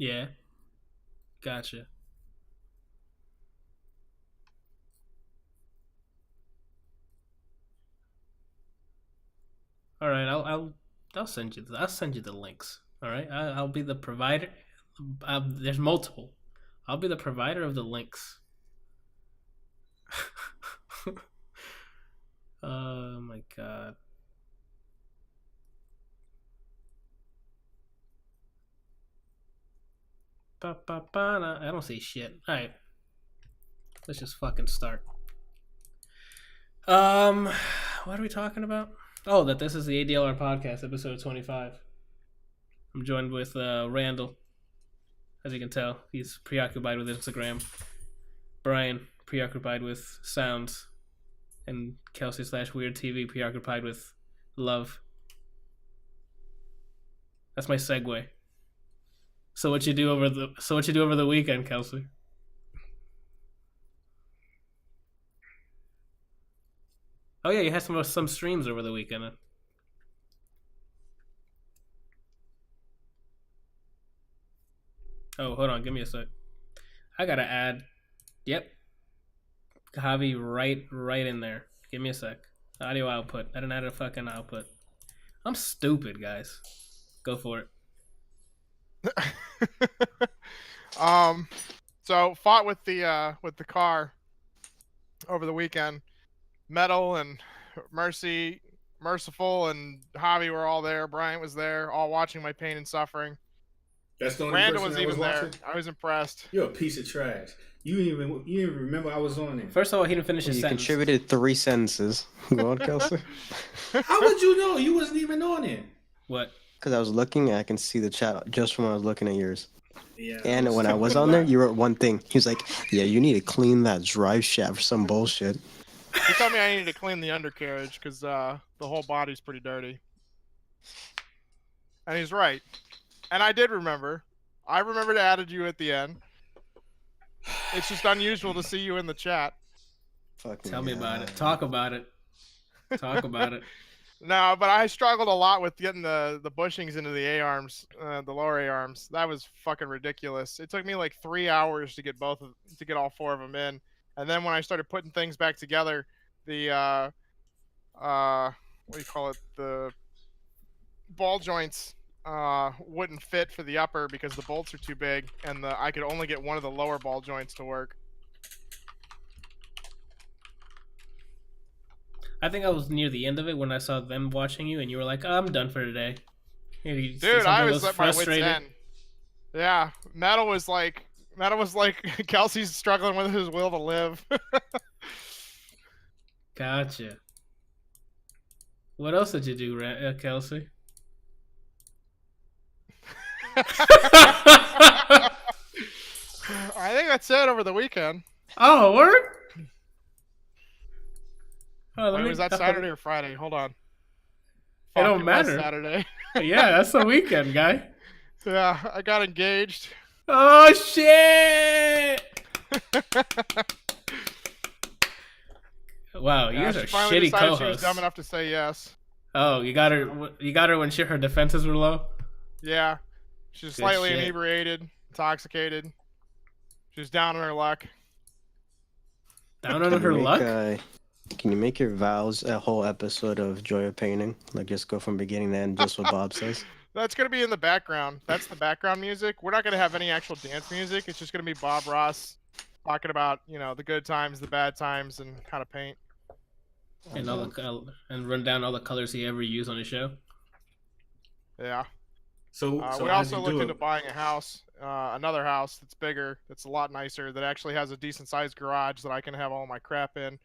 Yeah, gotcha. All right, I'll send you. I'll send you the links. All right, I'll be the provider. There's multiple. I'll be the provider of the links. Oh my god. I don't see shit. All right, let's just fucking start. What are we talking about? Oh, that this is the ADLR Podcast, episode 25. I'm joined with Randall. As you can tell, he's preoccupied with Instagram. Brian, preoccupied with sounds. And Kelsey / Weird TV, preoccupied with love. That's my segue. So what you do over the weekend, Kelsey? Oh yeah, you had some streams over the weekend. Oh, hold on, give me a sec. I gotta add. Yep, Javi, right in there. Give me a sec. Audio output. I didn't add a fucking output. I'm stupid, guys. Go for it. So fought with the car over the weekend. Metal and Merciful and Javi were all there. Bryant was there, all watching my pain and suffering. That's the only Randall person was I even was there. watching? I was impressed. You're a piece of trash. You didn't even remember I was on it. First of all, he didn't finish his You sentence. contributed 3 sentences. Go on, Kelsey. How would you know? You wasn't even on it. What? Because I was looking, I can see the chat just from when I was looking at yours. Yeah. And when I was on there, you wrote one thing. He was like, yeah, you need to clean that drive shaft for some bullshit. He told me I needed to clean the undercarriage because the whole body's pretty dirty. And he's right. And I did remember. I remembered to added you at the end. It's just unusual to see you in the chat. Tell me about it. Talk about it. Talk about it. No, but I struggled a lot with getting the bushings into the A-arms, the lower A-arms. That was fucking ridiculous. It took me like 3 hours to get all 4 of them in. And then when I started putting things back together, the what do you call it? The ball joints wouldn't fit for the upper because the bolts are too big, and I could only get one of the lower ball joints to work. I think I was near the end of it when I saw them watching you, and you were like, oh, "I'm done for today." Dude, I was at my wit's end. Yeah, Metal was like Kelsey's struggling with his will to live. Gotcha. What else did you do, Kelsey? I think that's it over the weekend. Oh, word? Oh, was that Saturday or Friday? Hold on. It don't matter. Saturday. Yeah, that's the weekend, guy. Yeah, I got engaged. Oh shit! Wow, you guys are shitty co-hosts. She was dumb enough to say yes. Oh, you got her when her defenses were low? Yeah. She was slightly inebriated, intoxicated. She was down on her luck. Down on her luck? Can you make your vows a whole episode of Joy of Painting? Like, just go from beginning to end, just what Bob says? That's going to be in the background. That's the background music. We're not going to have any actual dance music. It's just going to be Bob Ross talking about, the good times, the bad times, and how to paint. And and run down all the colors he ever used on his show. Yeah. So we also looked into buying a house, another house that's bigger, that's a lot nicer, that actually has a decent sized garage that I can have all my crap in.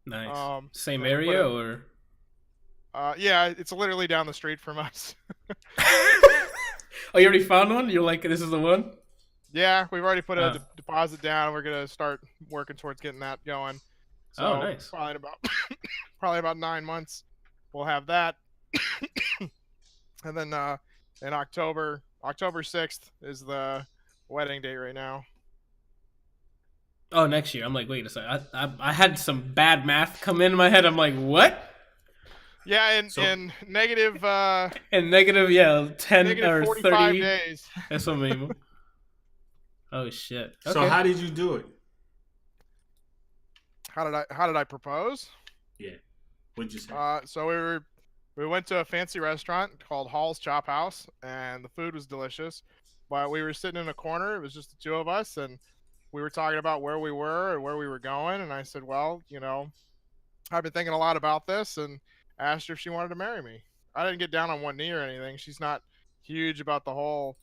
Nice. Same area or? Yeah, it's literally down the street from us. Oh, you already found one? You're like, this is the one? Yeah, we've already put a deposit down. We're gonna start working towards getting that going. So nice. Probably about 9 months, we'll have that. And then in October 6th is the wedding date right now. Oh, next year. I'm like, wait a second. I had some bad math come in my head. I'm like, what? Yeah, in negative. In negative, yeah, 10 negative or 45 30 days. That's what I mean. Oh shit. So Okay. how did you do it? How did I propose? Yeah. What'd you say? So we went to a fancy restaurant called Hall's Chop House, and the food was delicious. But we were sitting in a corner. It was just the two of us, and we were talking about where we were and where we were going. And I said, well, I've been thinking a lot about this, and asked her if she wanted to marry me. I didn't get down on one knee or anything. She's not huge about the whole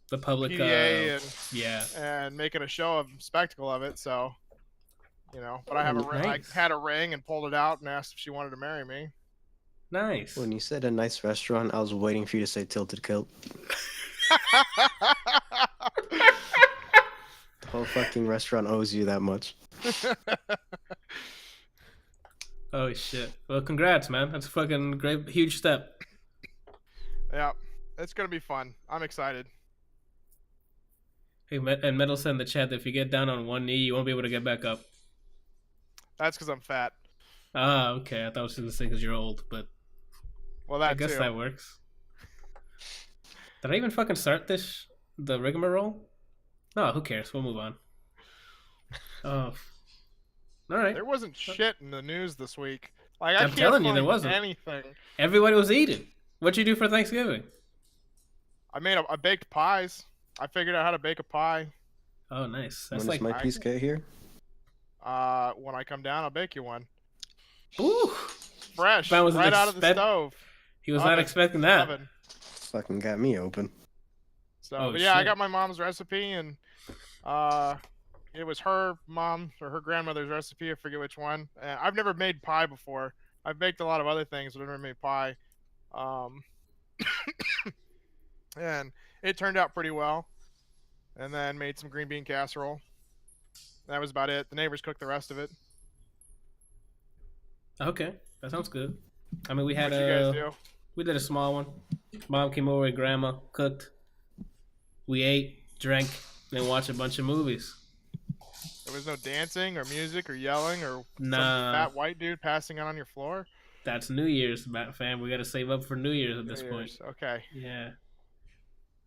The public. PDA Yeah. and making a spectacle of it. So, but I have a ring. Nice. I had a ring and pulled it out and asked if she wanted to marry me. Nice. When you said a nice restaurant, I was waiting for you to say Tilted Kilt. The whole fucking restaurant owes you that much. Oh shit. Well, congrats, man. That's a fucking great, huge step. Yeah, it's gonna be fun. I'm excited. Hey, and Metal said in the chat that if you get down on one knee, you won't be able to get back up. That's because I'm fat. Ah, okay. I thought it was just because you're old, but Well, that I guess too. that works. Did I even fucking start the rigmarole? No, who cares? We'll move on. Oh. Alright. There wasn't shit in the news this week. Like I I'm can't telling you, find there wasn't. anything. Everybody was eating. What'd you do for Thanksgiving? I made I baked pies. I figured out how to bake a pie. Oh, nice. That's When like, does my piece get here? When I come down, I'll bake you one. ooh. Fresh, That was right out of the stove. He was not Oven. expecting that. Oven. Fucking got me open. So, Oh, but yeah, I shit. got my mom's recipe, and it was her mom or her grandmother's recipe. I forget which one. And I've never made pie before. I've baked a lot of other things, but I've never made pie. And it turned out pretty well. And then made some green bean casserole. That was about it. The neighbors cooked the rest of it. Okay. That sounds good. I mean, we had What'd you guys do? we did a small one. Mom came over with grandma, cooked. We ate, drank, then watched a bunch of movies. There was no dancing or music or yelling or some Nah. fat white dude passing out on your floor. That's New Year's, fam. We got to save up for New Year's at this New point. Year's. Okay. Yeah.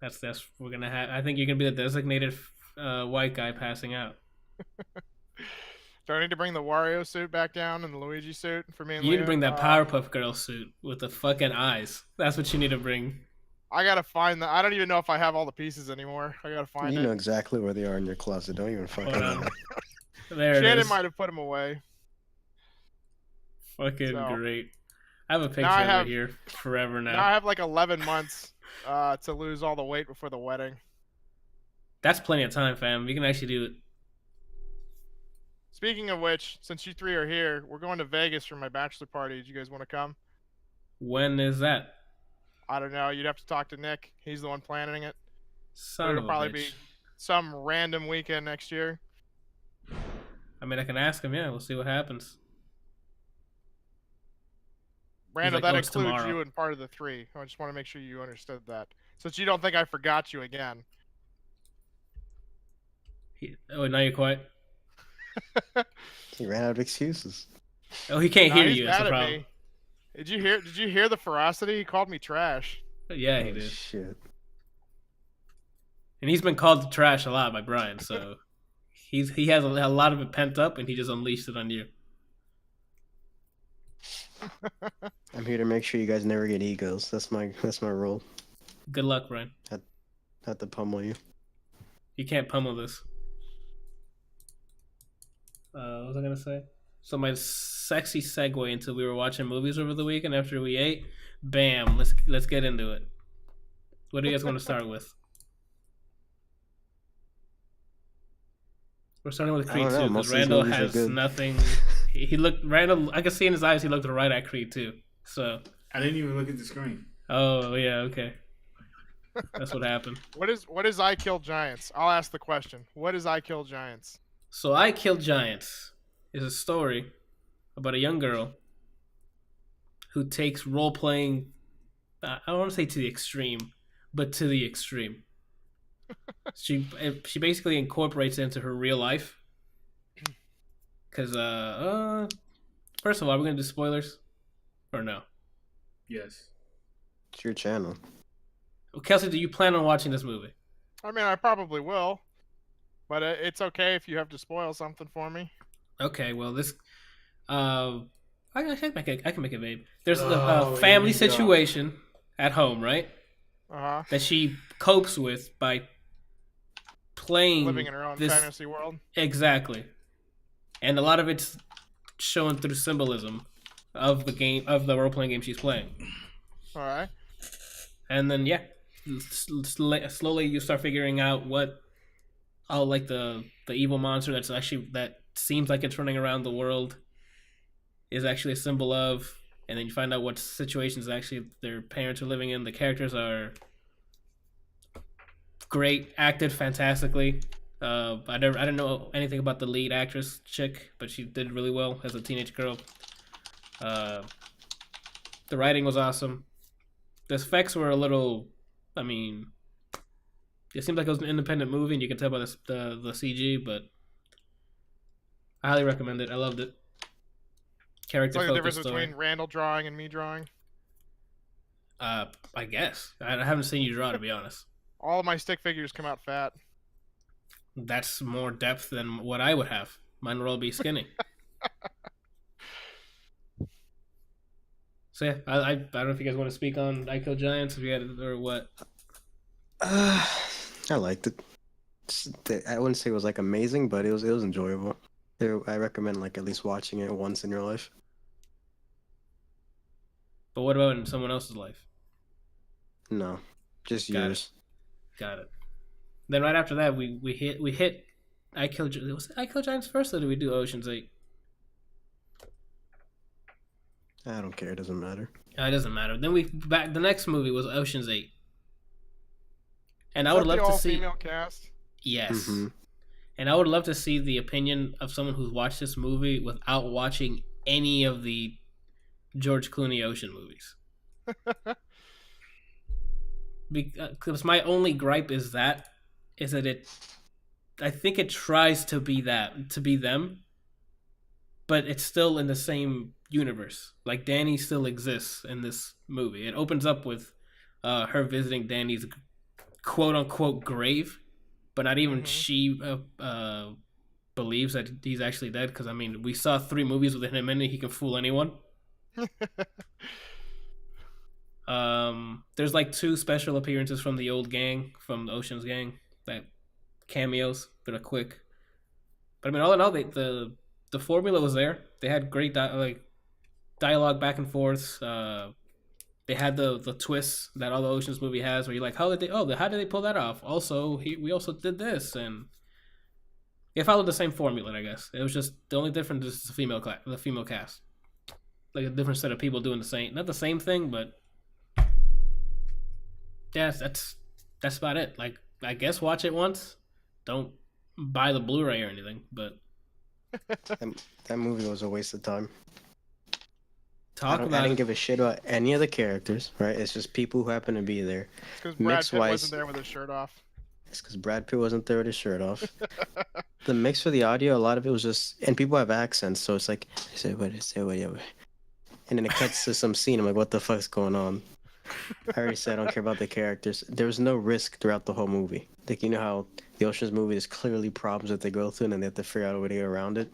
That's we're gonna have. I think you're gonna be the designated white guy passing out. Do I need to bring the Wario suit back down and the Luigi suit for me and You need to Leo? bring that Powerpuff Girl suit with the fucking eyes. That's what you need to bring. I gotta find that. I don't even know if I have all the pieces anymore. I gotta find You it. know exactly where they are in your closet. Don't even fucking Hold on. know. There it Shannon is. might have put them away. Fucking So, great. I have a picture I of have- it here forever Now I now. have like 11 months to lose all the weight before the wedding. That's plenty of time, fam. You can actually do it. Speaking of which, since you three are here, we're going to Vegas for my bachelor party. Do you guys want to come? When is that? I don't know. You'd have to talk to Nick. He's the one planning it. Son It'll of a probably bitch. be some random weekend next year. I mean, I can ask him. Yeah, we'll see what happens. Randall, like, that "Oh, it's includes tomorrow." you in part of the three. I just want to make sure you understood that. Since you don't think I forgot you again. Oh, now you're quiet. He ran out of excuses. Oh, he can't Nah, hear he's you. That's mad the at problem. me. Did you hear the ferocity? He called me trash. Yeah, he Oh, did. shit. And he's been called trash a lot by Brian, so he has a lot of it pent up, and he just unleashed it on you. I'm here to make sure you guys never get egos. That's my role. Good luck, Brian. Have to pummel you. You can't pummel this. What was I gonna say? So my sexy segue into we were watching movies over the weekend after we ate. Bam! Let's get into it. What do you guys want to start with? We're starting with I Creed don't know, 2 most because of these Randall movies are has good. nothing. He looked Randall. I could see in his eyes he looked right at Creed 2. So, I didn't even look at the screen. oh yeah, okay. That's what happened. What is I Kill Giants? I'll ask the question. What is I Kill Giants? So I Killed Giants is a story about a young girl who takes role playing. I don't want to say to the extreme, but to the extreme. She basically incorporates it into her real life. Cause first of all, we're gonna do spoilers, or no? Yes. It's your channel. Kelsey, do you plan on watching this movie? I mean, I probably will. But it's okay if you have to spoil something for me. Okay, well this, uh, I can make it vague. There's a Oh, here family we go. situation at home, right? Uh-huh. That she copes with by playing Living in her own this fantasy world. exactly, and a lot of it's shown through symbolism of the game of the role playing game she's playing. All right. And then yeah, slowly you start figuring out what like the evil monster that's actually that seems like it's running around the world is actually a symbol of, and then you find out what situations actually their parents are living in. The characters are great, acted fantastically. I didn't know anything about the lead actress chick, but she did really well as a teenage girl. The writing was awesome. The effects were a little, I mean, it seemed like it was an independent movie, and you can tell by the CG, but I highly recommend it. I loved it. It's Character like the focused difference story. between Randall drawing and me drawing. I guess I haven't seen you draw, to be honest. All of my stick figures come out fat. That's more depth than what I would have. Mine would all be skinny. So yeah, I don't know if you guys want to speak on I Kill Giants, if you had it, or what. I liked it. I wouldn't say it was like amazing, but it was enjoyable. I recommend like at least watching it once in your life. But what about in someone else's life? No, just Got yours. Got it. Then right after that, we hit I Kill was it I Kill Giants first, or did we do Ocean's 8? I don't care. It doesn't matter. It doesn't matter. Then the next movie was Ocean's 8, and I Is would that love the to see all-female cast? yes, Mhm. and I would love to see the opinion of someone who's watched this movie without watching any of the George Clooney Ocean movies. Because my only gripe is that I think it tries to be them, but it's still in the same universe. Like Danny still exists in this movie. It opens up with her visiting Danny's quote unquote grave, but not even she believes that he's actually dead. Because I mean, we saw 3 movies with him in it. He can fool anyone. There's like 2 special appearances from the old gang, from the Ocean's gang, that cameos that are quick. But I mean, all in all, the formula was there. They had great dialogue back and forth. They had the twists that all the Ocean's movie has, where you're like, how did they pull that off? Also, we also did this, and it followed the same formula, I guess. It was just the only difference is the female cast, like a different set of people doing not the same thing, but yeah, that's about it. Like, I guess watch it once. Don't buy the Blu-ray or anything, but That movie was a waste of time. talk I about didn't it. give a shit about any of the characters, right? It's just people who happen to be there. Because Brad Pitt Mix-wise- wasn't there with his shirt off. It's because Brad Pitt wasn't there with his shirt off. The mix for the audio, a lot of it was just, and people have accents, so it's like, say what, yeah. And then it cuts to some scene. I'm like, what the fuck's going on? I already said I don't care about the characters. There was no risk throughout the whole movie. Like, you know how the Ocean's movie, there's clearly problems that they go through, and then they have to figure out a way to get around it.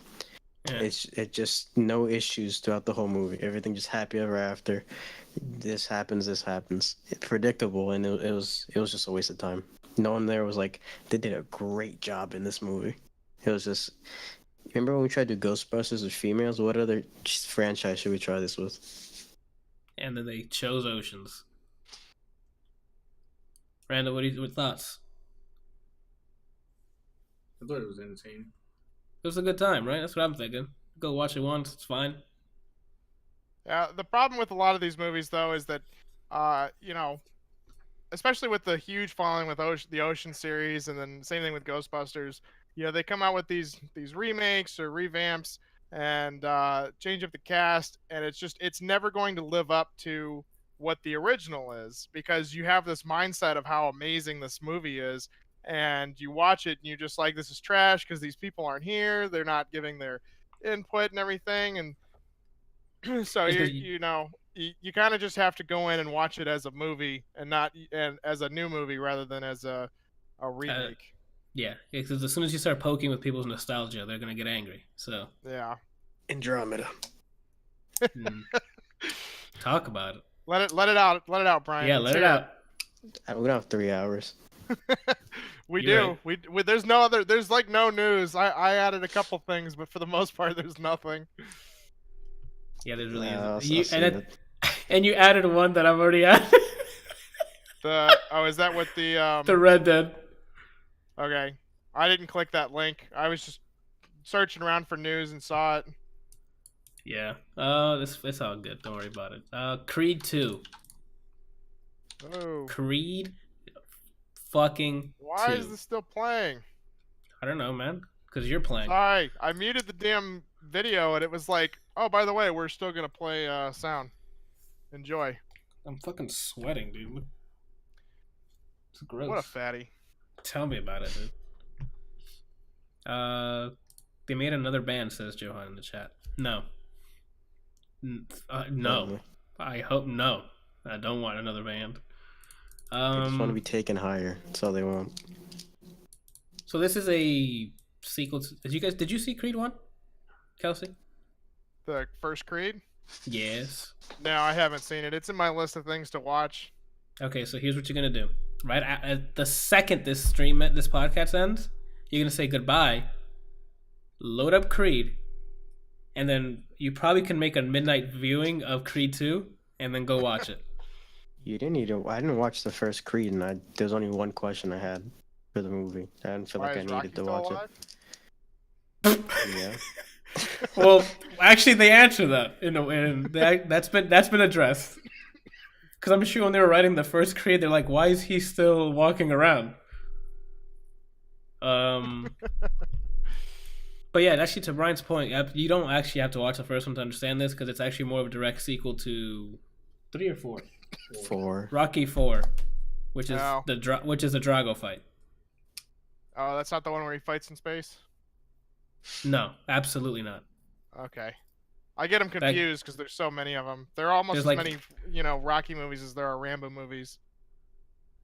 Yeah. It just no issues throughout the whole movie. Everything just happy ever after. This happens. It's predictable, and it was just a waste of time. No one there was like, they did a great job in this movie. It was just, remember when we tried to do Ghostbusters with females? What other franchise should we try this with? And then they chose Oceans. Randall, what thoughts? I thought it was entertaining. It was a good time, right? That's what I'm thinking. Go watch it once. It's fine. Yeah, the problem with a lot of these movies, though, is that, especially with the huge following with the Ocean series, and then same thing with Ghostbusters, they come out with these remakes or revamps and change up the cast, and it's never going to live up to what the original is, because you have this mindset of how amazing this movie is, and you watch it and you're just like, this is trash because these people aren't here, they're not giving their input and everything, and so you kind of just have to go in and watch it as a movie and as a new movie rather than as a remake. Yeah, because as soon as you start poking with people's nostalgia, they're gonna get angry. So Yeah. Andromeda. talk about it. Let it out, Brian. Yeah, Let's let it hear out. We don't have 3 hours. We You're do. We there's no other. There's like no news. I added a couple things, but for the most part, there's nothing. Yeah, there's really I'll isn't. You, save it. and you added one that I've already added. Is that what the The Red Dead. Okay, I didn't click that link. I was just searching around for news and saw it. Yeah. It's all good. Don't worry about it. Creed 2. Oh, Creed fucking why 2. is this still playing? I don't know, man. Because you're playing. Sorry, I muted the damn video and it was like, oh, by the way, we're still gonna play sound. Enjoy. I'm fucking sweating, dude. It's gross. What a fatty. Tell me about it, dude. They made another band, says Johan in the chat. No. No. I hope no. I don't want another band. They just want to be taken higher. That's all they want. So this is a sequel to, did you see Creed 1? Kelsey? The first Creed? Yes. No, I haven't seen it. It's in my list of things to watch. Okay, so here's what you're gonna do. Right at the second this podcast ends, you're gonna say goodbye, load up Creed, and then you probably can make a midnight viewing of Creed 2 and then go watch it. You didn't need to. I didn't watch the first Creed, and there's only one question I had for the movie. I didn't feel Why like I is needed Rocky to still watch alive? it. Yeah. Well, actually, they answer that that's been addressed. Because I'm sure when they were writing the first Creed, they're like, "Why is he still walking around?" But yeah, actually, to Brian's point, you don't actually have to watch the first one to understand this because it's actually more of a direct sequel to 3 or 4. 4. Rocky 4, which is Oh. the Drago fight. Oh, that's not the one where he fights in space? No, absolutely not. Okay. I get them confused because there's so many of them. There are almost There's as like- many, Rocky movies as there are Rambo movies.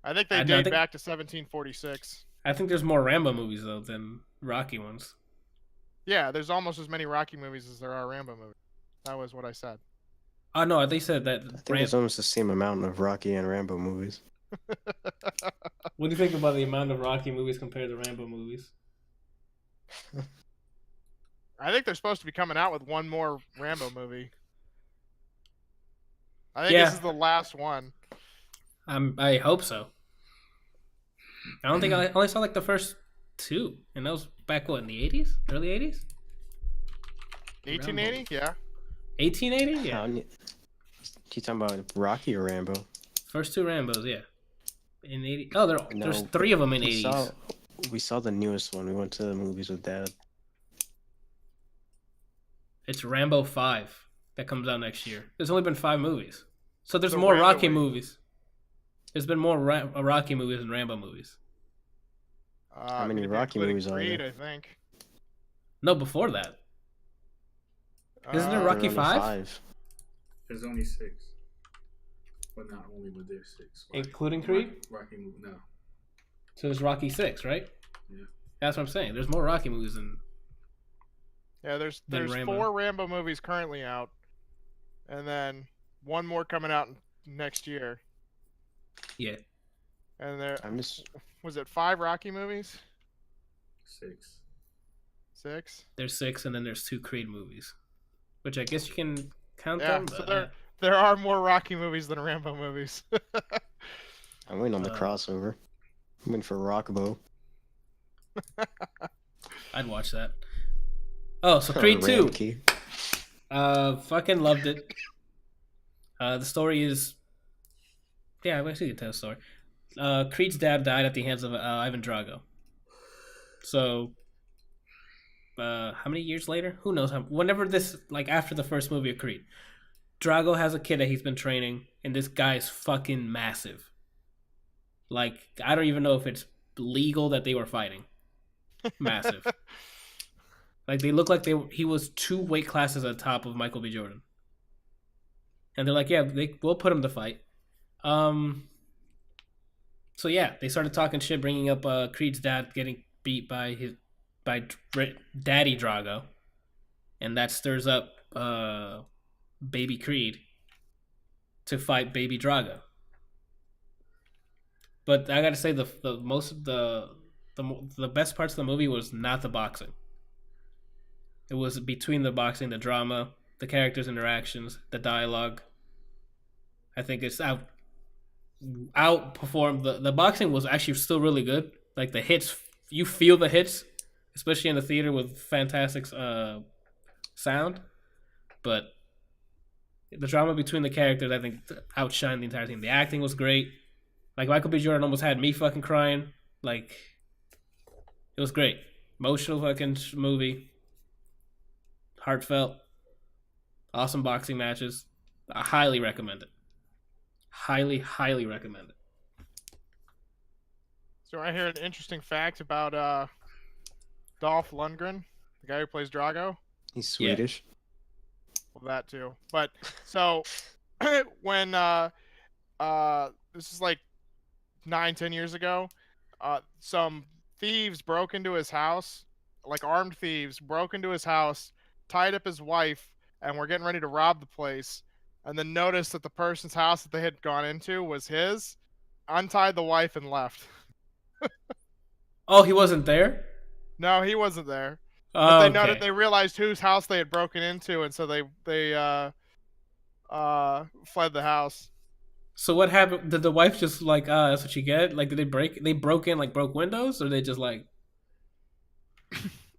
I think they I date think- back to 1746. I think there's more Rambo movies though than Rocky ones. Yeah, there's almost as many Rocky movies as there are Rambo movies. That was what I said. Oh no, they said that. I think there's almost the same amount of Rocky and Rambo movies. What do you think about the amount of Rocky movies compared to Rambo movies? I think they're supposed to be coming out with one more Rambo movie. I think Yeah. this is the last one. I hope so. I don't think I only saw like the first 2, and that was back in the 80s, early 80s, 1880? Yeah. 1880. Yeah, You talking about Rocky or Rambo? first 2 Rambos. Yeah, in 80. Oh, there's No, 3 of them in we 80s. We saw the newest one. We went to the movies with Dad. It's Rambo 5 that comes out next year. There's only been 5 movies, so there's So more Rambo Rocky wait. movies. There's been more Rocky movies than Rambo movies. How many maybe Rocky including movies are Creed, there? I think. No, before that. Isn't there Rocky There are only 5? There's only 6. But not only, but there's 6. Including Creed? Rocky movie, no. So there's Rocky 6, right? Yeah. That's what I'm saying. There's more Rocky movies than. Yeah, there's Then Rambo. 4 Rambo movies currently out, and then one more coming out next year. Yeah. And there I'm just. was it 5 Rocky movies? 6. 6? There's 6, and then there's 2 Creed movies, which I guess you can count Yeah, them. so But, there are more Rocky movies than Rambo movies. I'm waiting on the crossover. I'm waiting for Rockbo. I'd watch that. Oh, so Creed 2. Ramkey. Fucking loved it. The story is. Yeah, I guess you can tell the story. Creed's dad died at the hands of Ivan Drago. So, how many years later? Who knows? Whenever this, like after the first movie of Creed, Drago has a kid that he's been training, and this guy is fucking massive. Like, I don't even know if it's legal that they were fighting. Massive. Like, they look like he was 2 weight classes at the top of Michael B. Jordan. And they're like, yeah, we'll put him to fight. So yeah, they started talking shit, bringing up Creed's dad beat by Daddy Drago, and that stirs up Baby Creed to fight Baby Drago. But I gotta say the best parts of the movie was not the boxing. It was between the boxing, the drama, the characters' interactions, the dialogue. I think it's outperformed. The boxing was actually still really good. Like the hits, you feel the hits, especially in the theater with fantastic sound. But the drama between the characters, I think, outshined the entire thing. The acting was great. Like Michael B. Jordan almost had me fucking crying. Like it was great, emotional fucking movie, heartfelt, awesome boxing matches. I highly recommend it. Highly, highly recommend it. So I hear an interesting fact about Dolph Lundgren, the guy who plays Drago. He's Swedish. Well, that too. But so when this is like 9-10 years ago, some thieves broke into his house, like armed thieves broke into his house, tied up his wife, and were getting ready to rob the place, and then noticed that the person's house that they had gone into was his, untied the wife and left. Oh, he wasn't there? No, he wasn't there. Oh, But okay. they realized whose house they had broken into, and so they fled the house. So what happened? Did the wife just like, that's what you get? Like, did they broke in, like broke windows, or they just like?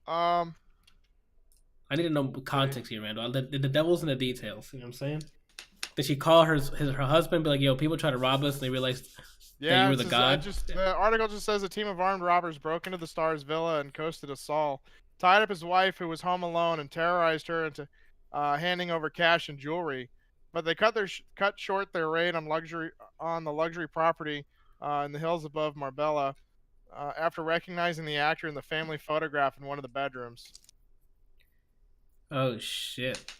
I need to know context here, Randall. The devil's in the details. You know what I'm saying? Did she call her husband, be like, "Yo, people try to rob us," and they realized that you were the god? The article just says a team of armed robbers broke into the star's villa and coasted Saul, tied up his wife who was home alone, and terrorized her into handing over cash and jewelry. But they cut short their raid on the luxury property in the hills above Marbella after recognizing the actor in the family photograph in one of the bedrooms. Oh shit!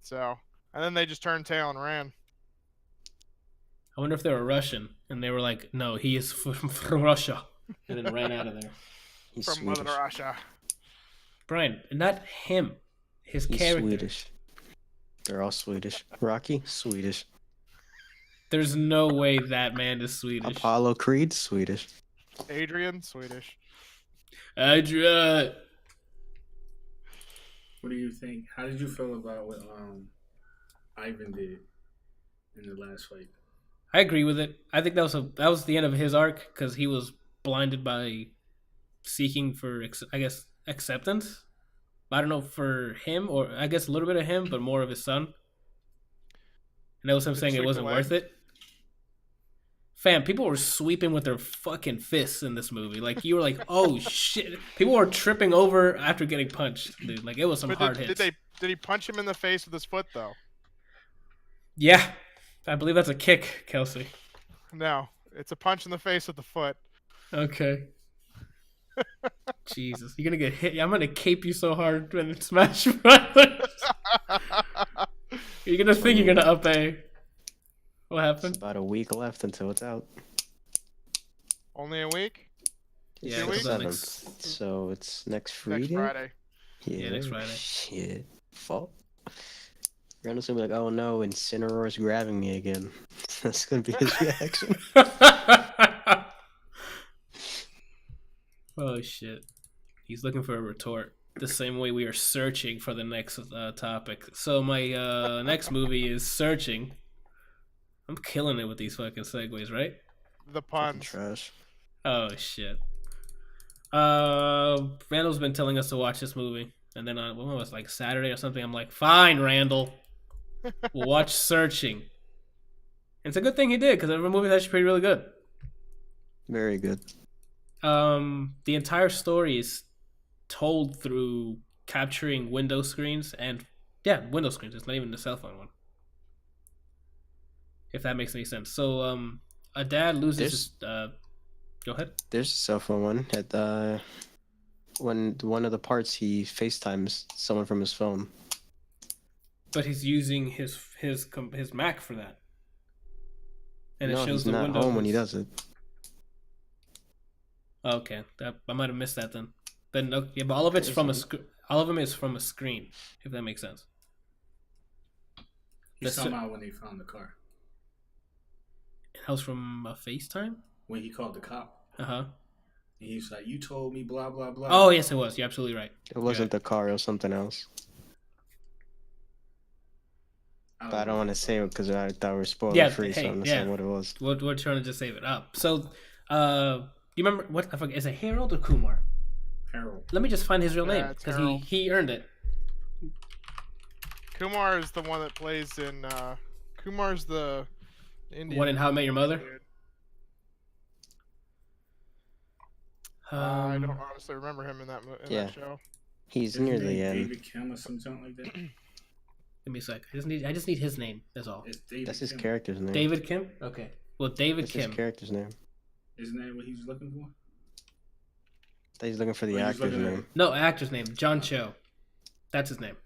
So, and then they just turned tail and ran. I wonder if they were Russian and they were like, "No, he is from Russia," and then ran out of there. He's From Swedish. Mother Russia. Brian, not him. His He's character. Swedish. They're all Swedish. Rocky, Swedish. There's no way that man is Swedish. Apollo Creed, Swedish. Adrian, Swedish. Adrian. What do you think? How did you feel about what Ivan did in the last fight? I agree with it. I think that was the end of his arc because he was blinded by seeking for, I guess, acceptance. I don't know for him, or I guess a little bit of him, but more of his son. And that was him saying it wasn't worth it. Fam, people were sweeping with their fucking fists in this movie. Like, you were like, oh shit. People were tripping over after getting punched, dude. Like, it was some hard hits. Did he punch him in the face with his foot, though? Yeah. I believe that's a kick, Kelsey. No, it's a punch in the face with the foot. Okay. Jesus, you're gonna get hit. I'm gonna cape you so hard when it's Smash Brothers. You're gonna think you're gonna up A. What happened? It's about a week left until it's out. Only a week? Yeah, Two weeks? So it's next Friday. Next Friday. Yeah, next Friday. Shit. Fuck. Randall's gonna be like, "Oh no, Incineroar's grabbing me again." That's gonna be his reaction. Oh shit. He's looking for a retort. The same way we are searching for the next topic. So my next movie is Searching. I'm killing it with these fucking segues, right? The Fucking puns. trash. Oh shit. Randall's been telling us to watch this movie, and then on when was it, like Saturday or something, I'm like, fine, Randall, we'll watch Searching. And it's a good thing he did because the movie's actually pretty really good. Very good. The entire story is told through capturing window screens and window screens. It's not even the cell phone one. If that makes any sense. So a dad loses his go ahead. There's a cell phone one at when one of the parts he FaceTimes someone from his phone. But he's using his Mac for that. And No, it shows he's the not window home when he does it. Okay, I might have missed that then. Then yeah, but all of it's from all of them is from a screen, if that makes sense. He's talking about when they found the car. That was from a FaceTime? When he called the cop. Uh-huh. And he's like, you told me blah, blah, blah. Oh, yes, it was. You're absolutely right. It wasn't the car, it was something else. But I don't want to say it because I thought we were spoiler free, so I'm going to say what it was. We're trying to just save it up. So, you remember, what, I forget, is it Harold or Kumar? Harold. Let me just find his real name, because he earned it. Kumar is the one that plays in, Kumar's the Indian. One in How I Met Your Mother? I don't honestly remember him in that that show. He's near the end. David Kim or something like that. Give me a sec. I just need his name. That's all. That's his character's name. David Kim? Okay. Well, David Kim. That's his character's name. Isn't that what he's looking for? He's looking for the actor's name. No, actor's name. John Cho. That's his name.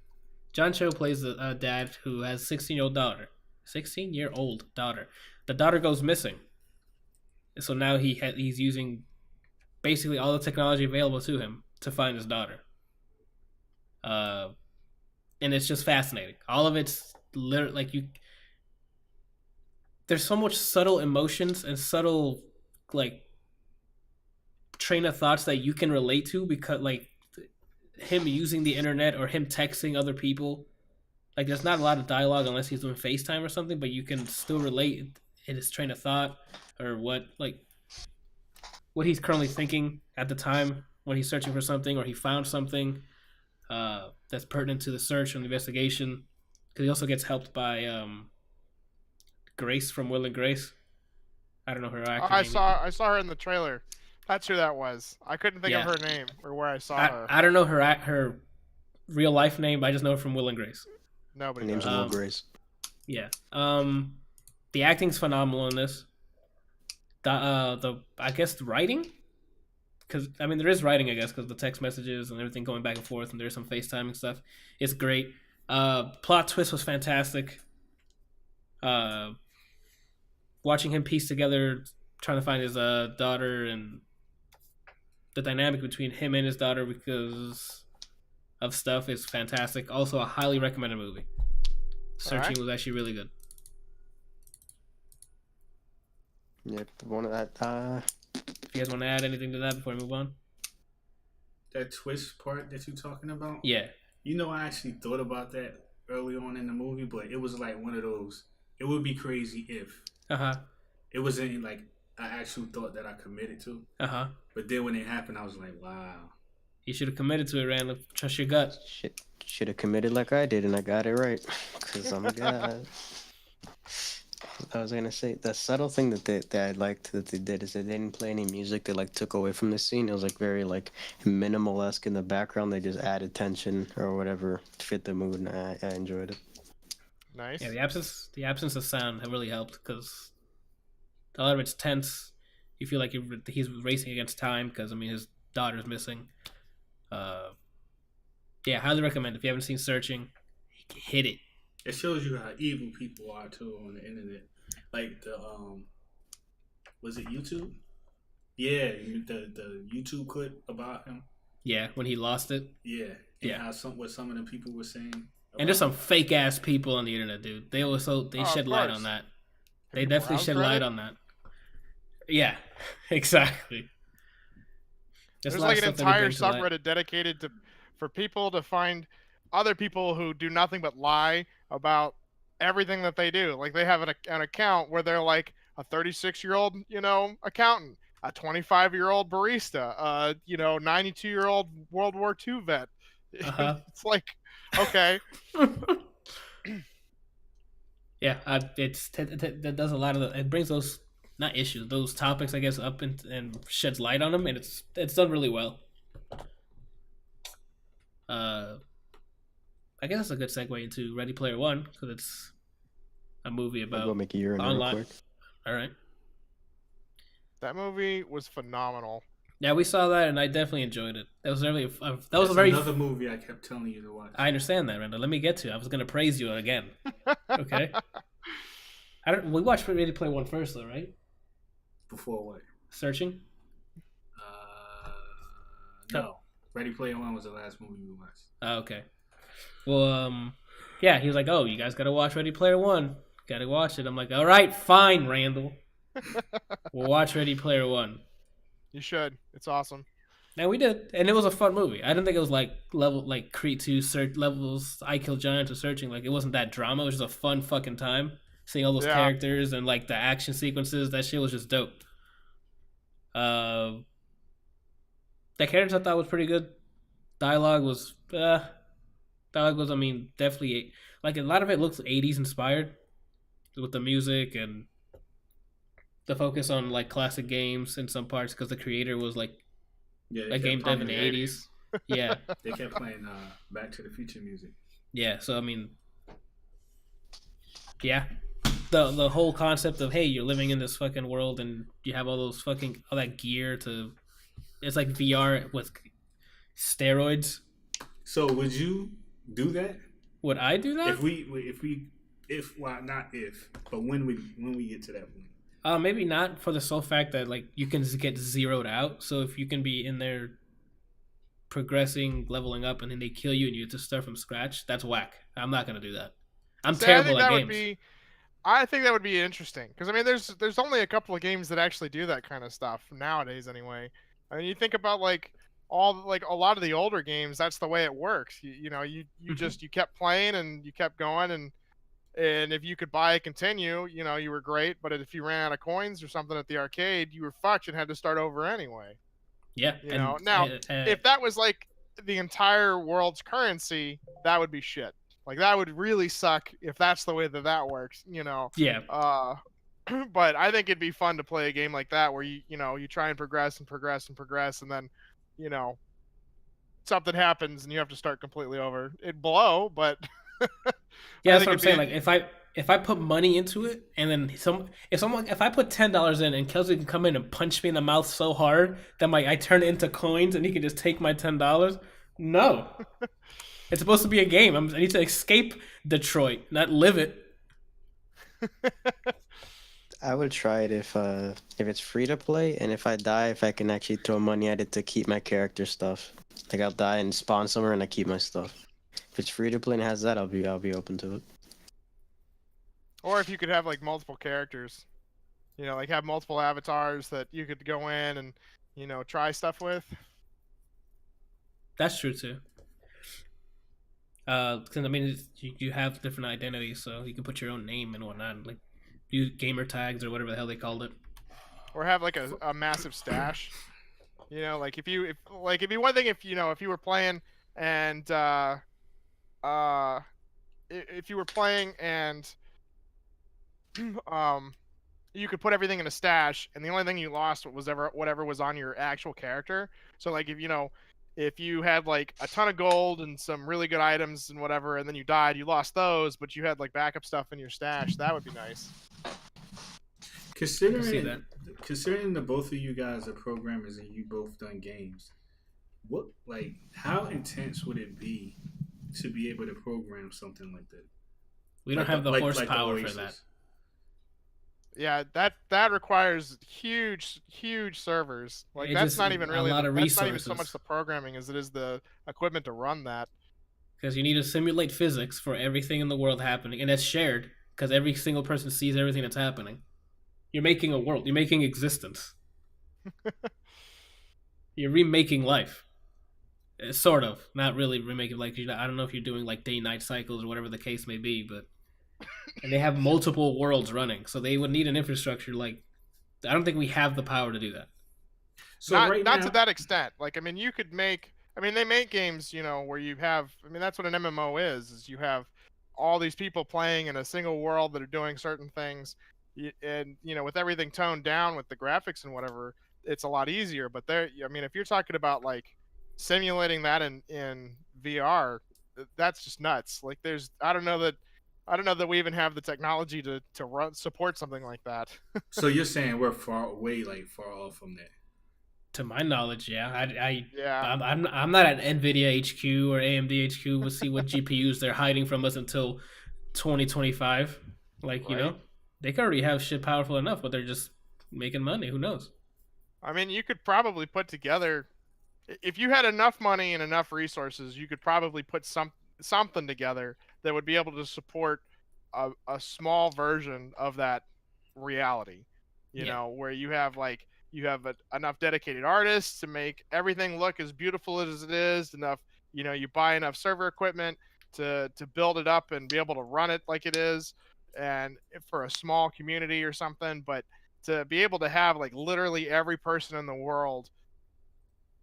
John Cho plays a dad who has a 16-year-old daughter. 16-year-old daughter. The daughter goes missing. So now he's using basically all the technology available to him to find his daughter. And it's just fascinating. All of it's literally like there's so much subtle emotions and subtle like train of thoughts that you can relate to, because like him using the internet or him texting other people, like there's not a lot of dialogue unless he's doing FaceTime or something, but you can still relate in his train of thought or what he's currently thinking at the time when he's searching for something or he found something that's pertinent to the search and the investigation. Because he also gets helped by Grace from Will and Grace. I don't know her actor name. I saw her in the trailer. That's who that was. I couldn't think of her name or where I saw her. I don't know her real life name. I just know her from Will and Grace. Nobody. Her name's Will Grace. Yeah. The acting's phenomenal in this. I guess the writing, because I mean there is writing, I guess, because the text messages and everything going back and forth, and there's some FaceTiming stuff. It's great. Plot twist was fantastic. Watching him piece together, trying to find his daughter, and the dynamic between him and his daughter because of stuff is fantastic. Also, a highly recommended movie. Searching was actually really good. Yep, one of that. If you guys want to add anything to that before we move on? That twist part that you're talking about? Yeah. You know, I actually thought about that early on in the movie, but it was like one of those, it would be crazy if it wasn't like an actual thought that I committed to. But then when it happened, I was like, wow. You should have committed to it, Randall. Trust your gut. Should have committed like I did, and I got it right. Because I'm a guy. I was gonna say the subtle thing that I liked that they did is they didn't play any music. They like took away from the scene. It was like very like minimal-esque in the background. They just added tension or whatever to fit the mood, and I enjoyed it. Nice. Yeah, the absence of sound really helped because a lot of it's tense. You feel like he's racing against time because I mean his daughter's missing. Yeah, highly recommend. If you haven't seen Searching, hit it. It shows you how evil people are too on the internet. Like the was it YouTube? Yeah, the YouTube clip about him. Yeah, when he lost it. Yeah, and how what some of the people were saying. And there's some fake ass people on the internet, dude. They shed light on that. They definitely shed light on that. Yeah, exactly. There's like an entire subreddit dedicated for people to find other people who do nothing but lie about everything that they do. Like they have an account where they're like a 36-year-old, accountant, a 25-year-old barista, 92-year-old World War II vet. It's like, okay. Yeah, that does a lot of it brings those not issues, those topics, I guess, up and sheds light on them, and it's done really well. I guess that's a good segue into Ready Player One because it's a movie about I'll go make a urine online. Real quick. All right. That movie was phenomenal. Yeah, we saw that, and I definitely enjoyed it. That was really another movie I kept telling you to watch. I understand that, Randall. Let me get to it. I was going to praise you again. Okay. We watched Ready Player One first, though, right? Before what? Searching. No. Ready Player One was the last movie we watched. Oh, okay. Well, yeah, he was like, "Oh, you guys gotta watch Ready Player One. Gotta watch it." I'm like, "All right, fine, Randall. We'll watch Ready Player One." You should. It's awesome. And we did, and it was a fun movie. I didn't think it was like Creed 2 levels. I Kill Giants or Searching. Like, it wasn't that drama. It was just a fun fucking time seeing all those characters and like the action sequences. That shit was just dope. The characters I thought was pretty good. Dialogue was, I mean, definitely like a lot of it looks 80s inspired with the music and the focus on like classic games in some parts because the creator was like a game dev in the 80s. Yeah, they kept playing Back to the Future music. Yeah, so I mean, yeah, the whole concept of, hey, you're living in this fucking world and you have all that gear to, it's like VR with steroids. So would you do that? Would I do that? But when we get to that point. Maybe not, for the sole fact that like you can get zeroed out. So if you can be in there progressing, leveling up, and then they kill you and you have to start from scratch, that's whack. I'm not gonna do that. I'm terrible at games. I think that would be interesting because I mean, there's only a couple of games that actually do that kind of stuff nowadays. Anyway, I mean, you think about like a lot of the older games. That's the way it works. You just you kept playing and you kept going and if you could buy a continue, you were great. But if you ran out of coins or something at the arcade, you were fucked and had to start over anyway. Yeah. Now if that was like the entire world's currency, that would be shit. Like that would really suck if that's the way that works. Yeah. But I think it'd be fun to play a game like that where you try and progress, and then something happens and you have to start completely over. It'd blow, but yeah, that's what I'm saying. Like if I put money into it and then if I put $10 in and Kelsey can come in and punch me in the mouth so hard that I turn it into coins and he can just take my $10, no. It's supposed to be a game. I need to escape Detroit, not live it. I would try it if it's free to play, and if I die, if I can actually throw money at it to keep my character stuff. Like I'll die and spawn somewhere and I keep my stuff. If it's free to play and has that, I'll be open to it. Or if you could have like multiple characters, like have multiple avatars that you could go in and try stuff with. That's true too. Because I mean, you have different identities, so you can put your own name and whatnot, like use gamer tags or whatever the hell they called it. Or have like a massive stash. Like if you were playing and if you were playing and you could put everything in a stash, and the only thing you lost was whatever was on your actual character. So like if you had like a ton of gold and some really good items and whatever, and then you died, you lost those, but you had like backup stuff in your stash. That would be nice. Considering the both of you guys are programmers and you both done games, how intense would it be to be able to program something like that? We don't have the horsepower for that. Yeah, that requires huge servers. Like that's not even really a lot of resources. That's not even so much the programming as it is the equipment to run that. Because you need to simulate physics for everything in the world happening, and that's shared because every single person sees everything that's happening. You're making a world. You're making existence. You're remaking life. Sort of. Not really remaking. Like, I don't know if you're doing like day-night cycles or whatever the case may be, but and they have multiple worlds running, so they would need an infrastructure. Like, I don't think we have the power to do that. So not to that extent. Like, I mean, you could make. I mean, they make games, where you have. I mean, that's what an MMO is you have all these people playing in a single world that are doing certain things. And with everything toned down with the graphics and whatever, it's a lot easier. But if you're talking about like simulating that in VR, that's just nuts. Like I don't know that we even have the technology to support something like that. So you're saying we're far off from that? To my knowledge, yeah. I'm not at NVIDIA HQ or AMD HQ. We'll see what GPUs they're hiding from us until 2025. Like, right. They could already have shit powerful enough, but they're just making money. Who knows? I mean, you could probably put together if you had enough money and enough resources, you could probably put something together that would be able to support a small version of that reality. You know, where you have enough dedicated artists to make everything look as beautiful as it is, enough, you buy enough server equipment to build it up and be able to run it like it is, and for a small community or something. But to be able to have like literally every person in the world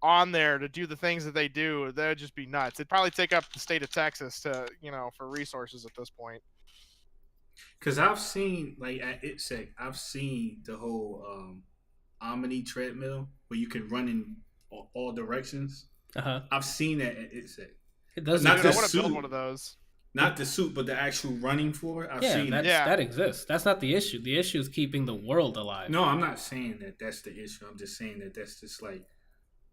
on there to do the things that they do, that would just be nuts. It'd probably take up the state of Texas to, for resources at this point. Because I've seen, like at ITSEC, I've seen the whole Omni treadmill where you can run in all directions. I've seen that at ITSEC. It does. I want to build one of those. Not the suit, but the actual running floor. I've seen that. That exists. That's not the issue. The issue is keeping the world alive. No, I'm not saying that that's the issue. I'm just saying that that's just like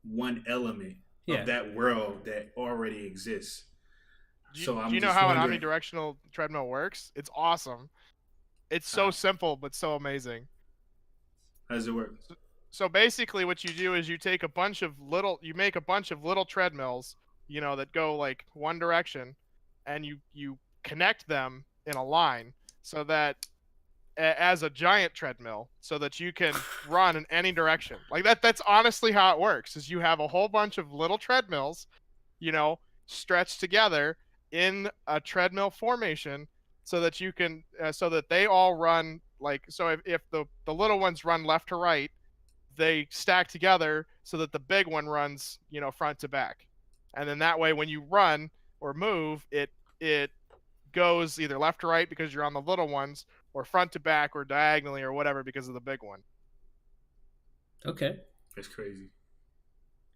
one element of that world that already exists. Do you know how an omnidirectional treadmill works? It's awesome. It's so simple, but so amazing. How does it work? So basically what you do is you make a bunch of little treadmills, that go like one direction, and you connect them in a line so that as a giant treadmill, so that you can run in any direction. Like that's honestly how it works, is you have a whole bunch of little treadmills, stretched together in a treadmill formation, so that you can so that they all run if the little ones run left to right, they stack together so that the big one runs, front to back. And then that way when you run or move, it goes either left to right because you're on the little ones, or front to back, or diagonally, or whatever because of the big one. Okay. That's crazy.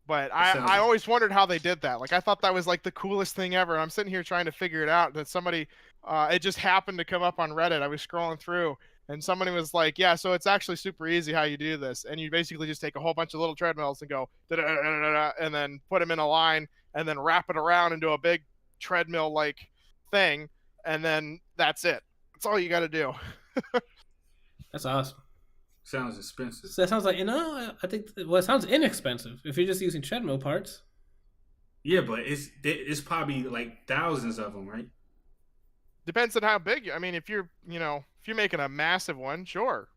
But I always wondered how they did that. Like, I thought that was like the coolest thing ever. And I'm sitting here trying to figure it out. That somebody, it just happened to come up on Reddit. I was scrolling through, and somebody was like, yeah, so it's actually super easy how you do this. And you basically just take a whole bunch of little treadmills and go, and then put them in a line, and then wrap it around into a big treadmill-like thing. And then that's it. That's all you got to do. That's awesome. Sounds expensive. So that sounds like, I think, it sounds inexpensive if you're just using treadmill parts. Yeah, but it's probably like thousands of them, right? Depends on how big. I mean, if you're making a massive one, sure,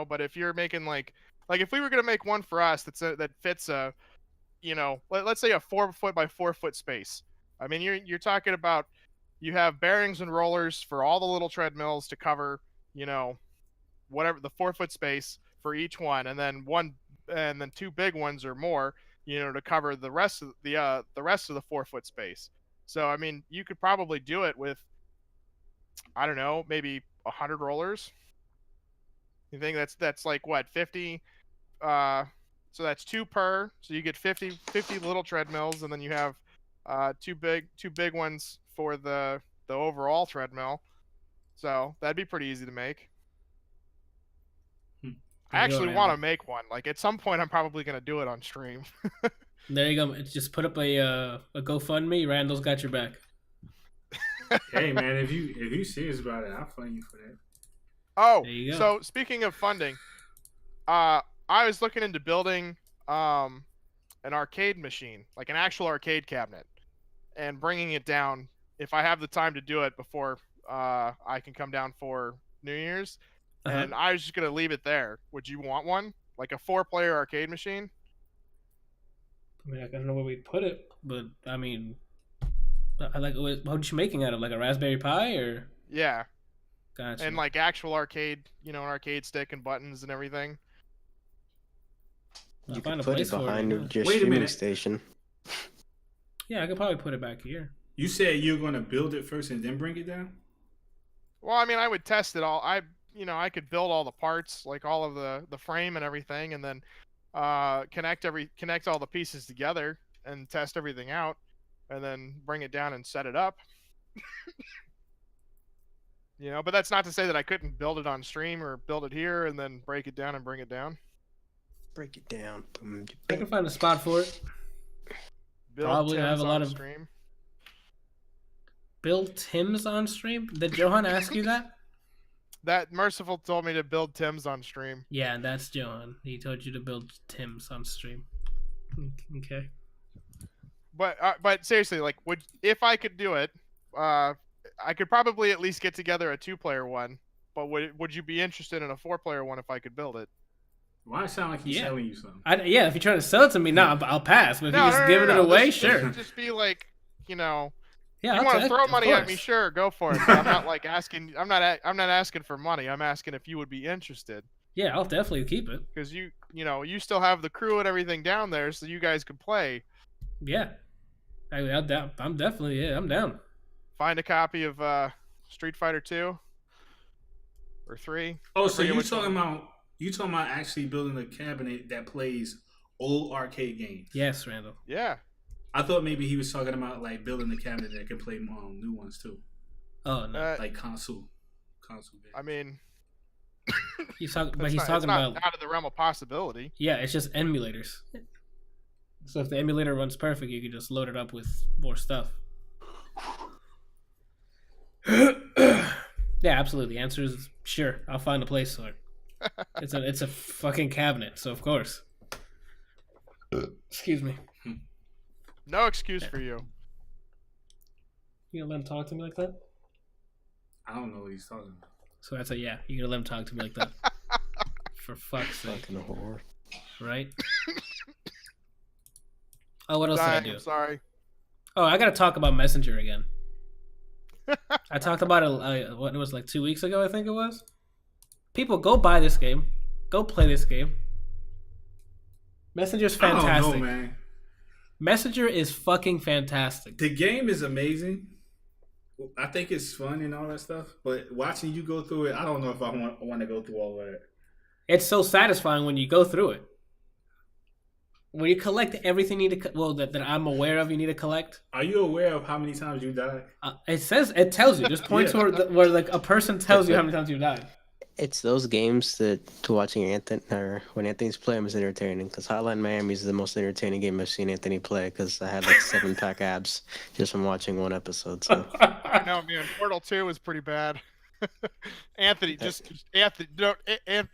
but if you're making like if we were going to make one for us that fits a, let's say a 4 foot by 4 foot space. I mean, you're talking about, you have bearings and rollers for all the little treadmills to cover, whatever the 4 foot space for each one, and then two big ones or more, to cover the rest of the 4 foot space. So I mean, you could probably do it with, I don't know, maybe 100 rollers. You think that's like what, 50? So that's 2 per. So you get 50 little treadmills, and then you have two big ones for the overall treadmill. So that'd be pretty easy to make. I actually want to make one. Like, at some point, I'm probably going to do it on stream. There you go. Just put up a GoFundMe. Randall's got your back. Hey, man, if you serious about it, I'll fund you for that. Oh, so speaking of funding, I was looking into building an arcade machine, like an actual arcade cabinet, and bringing it down if I have the time to do it before I can come down for New Year's. And I was just going to leave it there. Would you want one? Like a 4-player arcade machine? I mean, I don't know where we'd put it, but I mean, what are you making out of? Like a Raspberry Pi, or? Yeah. Gotcha. And like actual arcade, an arcade stick and buttons and everything. You can put it behind your streaming station. Yeah, I could probably put it back here. You said you're going to build it first and then bring it down? Well, I mean, I would test it all. I could build all the parts, like all of the frame and everything, and then connect all the pieces together and test everything out, and then bring it down and set it up. But that's not to say that I couldn't build it on stream or build it here and then break it down and bring it down. Break it down. I can find a spot for it. Probably have a lot of stream. Build Tim's on stream? Did Johan ask you that? That Merciful told me to build Tim's on stream. Yeah, that's Johan. He told you to build Tim's on stream. Okay. But seriously, like, if I could do it, I could probably at least get together a 2-player one. But would you be interested in a 4-player one if I could build it? Why it sound like he's selling you something? If you're trying to sell it to me, I'll pass. But if you're just giving it away, sure. Just be like, Yeah, you want to throw money at me? Sure, go for it. But I'm not like asking. I'm not asking for money. I'm asking if you would be interested. Yeah, I'll definitely keep it. Because you still have the crew and everything down there, so you guys could play. Yeah, I'm definitely I'm down. Find a copy of Street Fighter 2 or 3. Oh, so you talking about actually building a cabinet that plays old arcade games? Yes, Randall. Yeah. I thought maybe he was talking about like building a cabinet that can play new ones too. Oh no, like console games. I mean, he's talking about out of the realm of possibility. Yeah, it's just emulators. So if the emulator runs perfect, you can just load it up with more stuff. Yeah, absolutely. The answer is sure. I'll find a place for it. It's a fucking cabinet, so of course. Excuse me. No excuse for you. You gonna let him talk to me like that? I don't know what he's talking about. So I said, yeah, you gonna let him talk to me like that? For fuck's sake. Fucking whore. Right? Oh, what else did I do? I'm sorry. Oh, I gotta talk about Messenger again. I talked about it, what it was like 2 weeks ago, I think it was. People, go buy this game. Go play this game. Messenger's fantastic. I don't know, man. Messenger is fucking fantastic. The game is amazing. I think it's fun and all that stuff. But watching you go through it, I don't know if I want to go through all of that. It's so satisfying when you go through it. When you collect everything you need to, that I'm aware of, you need to collect. Are you aware of how many times you died? It tells you. There's points where like a person tells you how many times you died. It's those games that watching Anthony or when Anthony's playing is entertaining. Because Hotline Miami is the most entertaining game I've seen Anthony play. Because I had like 7-pack abs just from watching one episode. So no, man, Portal 2 was pretty bad. Anthony, Anthony,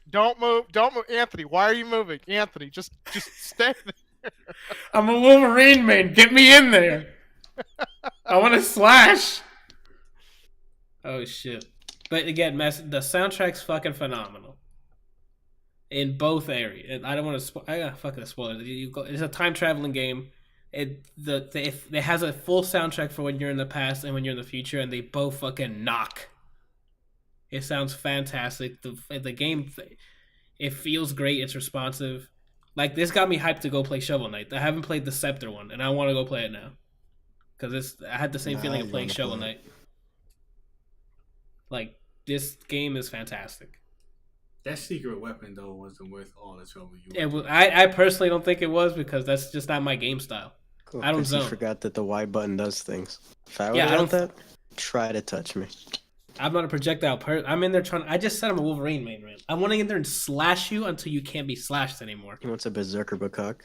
don't move, Anthony. Why are you moving, Anthony? Just stay there. I'm a Wolverine, man. Get me in there. I want to slash. Oh shit! But again, the soundtrack's fucking phenomenal in both areas. I don't want to. I got fucking spoil it. It's a time traveling game. It has a full soundtrack for when you're in the past and when you're in the future, and they both fucking knock. It sounds fantastic. The game, it feels great. It's responsive. Like, this got me hyped to go play Shovel Knight. I haven't played the Scepter one, and I want to go play it now. Because I had the same feeling of playing Shovel Knight. Like, this game is fantastic. That secret weapon, though, wasn't worth all the trouble you went. I personally don't think it was, because that's just not my game style. Cool. I don't zone. You forgot that the Y button does things. If I don't that, try to touch me. I'm not a projectile person. I'm in there I just said I'm a Wolverine main man. I want to get in there and slash you until you can't be slashed anymore. He wants a berserker Bakak.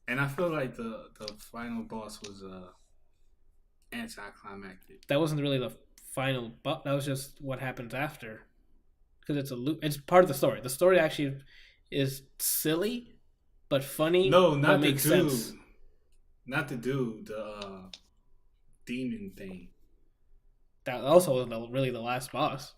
And I feel like the final boss was anticlimactic. That wasn't really the final boss. That was just what happens after. Because it's a loop. It's part of the story. The story actually is silly, but funny. No, not the makes dude. Sense. Not the dude. The demon thing. That also wasn't really the last boss.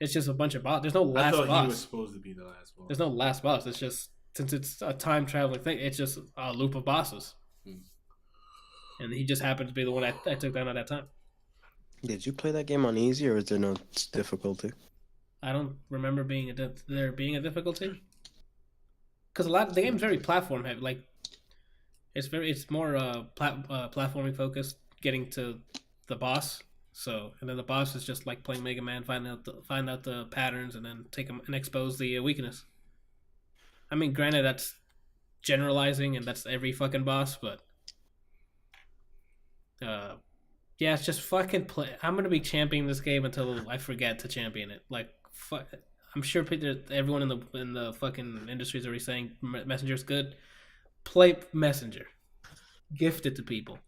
It's just a bunch of boss. There's no last boss. I thought he was supposed to be the last boss. There's no last boss. It's just, since it's a time traveling thing, it's just a loop of bosses. And he just happened to be the one I took down at that time. Did you play that game on easy, or is there no difficulty? I don't remember there being a difficulty. Because the game's very platform heavy. Like, it's more platforming focused, getting to the boss. So, and then the boss is just like playing Mega Man, find out the patterns, and then take them and expose the weakness. I mean, granted, that's generalizing, and that's every fucking boss, but yeah, it's just fucking play. I'm gonna be championing this game until I forget to champion it. Like, fuck, I'm sure everyone in the fucking industry is already saying Messenger's good. Play Messenger, gift it to people,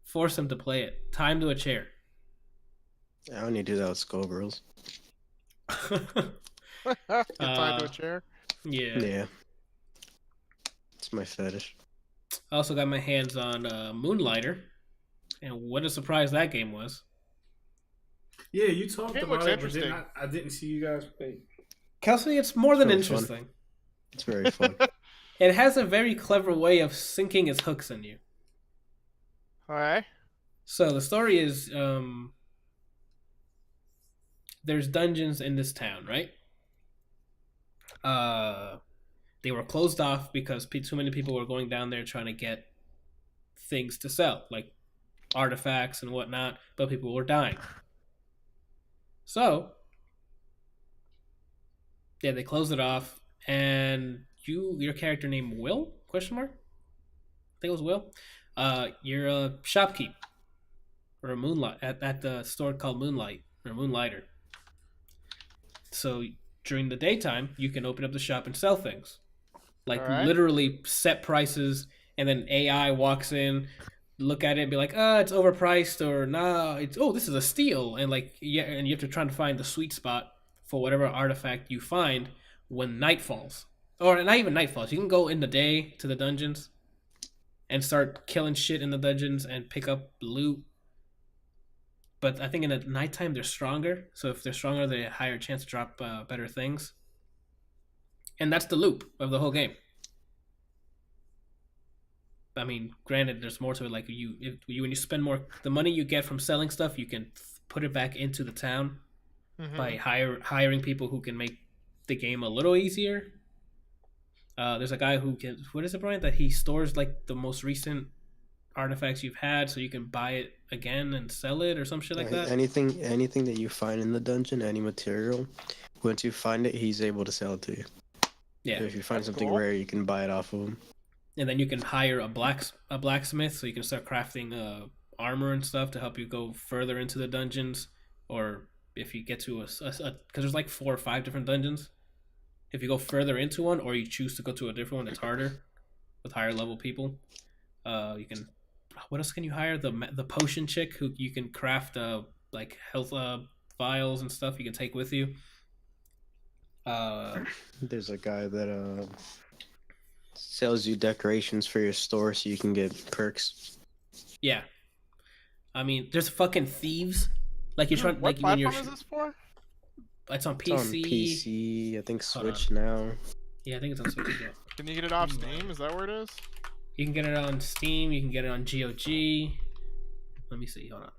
force them to play it. Time to a chair. I only do that with Skullgirls. Get tied to a chair? Yeah. Yeah. It's my fetish. I also got my hands on Moonlighter, and what a surprise that game was. Yeah, you talked about it, but then I didn't see you guys play. Kelsey, it's more than interesting. Fun. It's very fun. It has a very clever way of sinking its hooks in you. Alright. So the story is, there's dungeons in this town, right? They were closed off because too many people were going down there trying to get things to sell, like artifacts and whatnot, but people were dying. So, yeah, they closed it off, and your character named Will? Question mark? I think it was Will. You're a shopkeep or a moonlight at the store called Moonlight or Moonlighter. So during the daytime, you can open up the shop and sell things, like literally set prices, and then AI walks in, look at it and be like, it's overpriced, or nah, this is a steal, and like, yeah, and you have to try to find the sweet spot for whatever artifact you find when night falls, or not even night falls. You can go in the day to the dungeons and start killing shit in the dungeons and pick up loot. But I think in the nighttime they're stronger, so if they're stronger, they have a higher chance to drop better things. And that's the loop of the whole game. I mean, granted, there's more to it. Like when you spend more, the money you get from selling stuff, you can put it back into the town by hiring people who can make the game a little easier. There's a guy who can. What is it, Brian? That he stores like the most recent artifacts you've had, so you can buy it again and sell it or some shit like that. Anything that you find in the dungeon, any material, once you find it, he's able to sell it to you. Yeah. So if you find something rare, you can buy it off of him. And then you can hire a blacksmith, so you can start crafting armor and stuff to help you go further into the dungeons. Or if you get to because there's like 4 or 5 different dungeons. If you go further into one, or you choose to go to a different one that's harder with higher level people, you can. What else can you hire? The potion chick who you can craft like health vials and stuff you can take with you. There's a guy that sells you decorations for your store so you can get perks. Yeah, I mean, there's fucking thieves. Like you're trying. What like platform when is this for? It's on PC. It's on PC. I think Switch now. Yeah, I think it's on Switch as well. Can you get it off Steam? Is that where it is? You can get it on Steam. You can get it on GOG. Let me see. Hold on.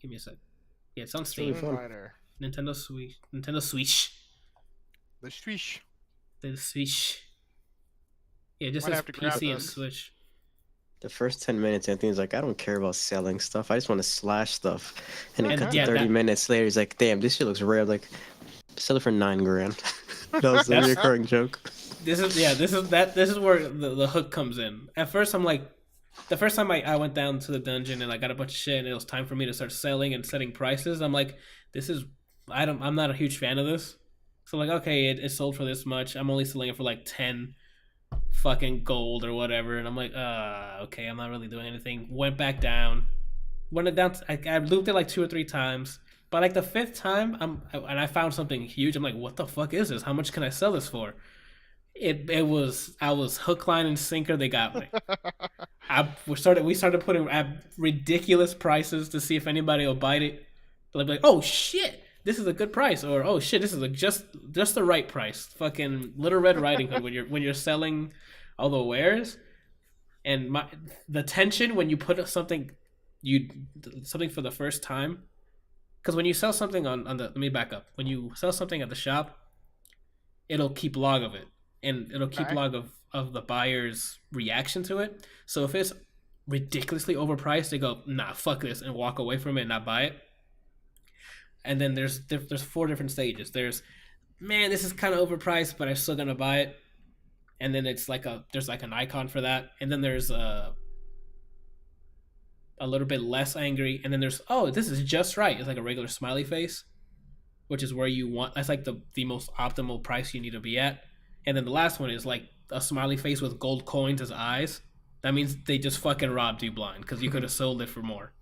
Give me a sec. Yeah, it's on Steam. Nintendo Switch. The Switch. The Switch. Yeah, just says PC and Switch. The first 10 minutes, Anthony's like, I don't care about selling stuff. I just want to slash stuff. And it cut to 30 minutes later. He's like, damn, this shit looks rare. I'm like, sell it for $9,000. That was the recurring joke. This is where the hook comes in. At first, I'm like, the first time I went down to the dungeon and I got a bunch of shit and it was time for me to start selling and setting prices. I'm like, I'm not a huge fan of this. So like, okay, it sold for this much. I'm only selling it for like 10 fucking gold or whatever. And I'm like, okay, I'm not really doing anything. Went back down. I looped it like 2 or 3 times. But like the 5th time, and I found something huge. I'm like, what the fuck is this? How much can I sell this for? I was hook, line, and sinker. They got me. We started putting at ridiculous prices to see if anybody will bite it. They'll be like, oh shit, this is a good price, or oh shit, this is just the right price. Fucking Little Red Riding Hood when you're selling all the wares, and the tension when you put something for the first time. Because when you sell something let me back up. When you sell something at the shop, it'll keep log of it. And it'll keep log of the buyer's reaction to it. So if it's ridiculously overpriced, they go, nah, fuck this, and walk away from it and not buy it. And then there's 4 different stages. There's, man, this is kind of overpriced, but I'm still going to buy it. And then there's like an icon for that. And then there's a little bit less angry, and then there's, oh, this is just right. It's like a regular smiley face, which is where you want. That's like the most optimal price you need to be at. And then the last one is like a smiley face with gold coins as eyes. That means they just fucking robbed you blind because you could have sold it for more.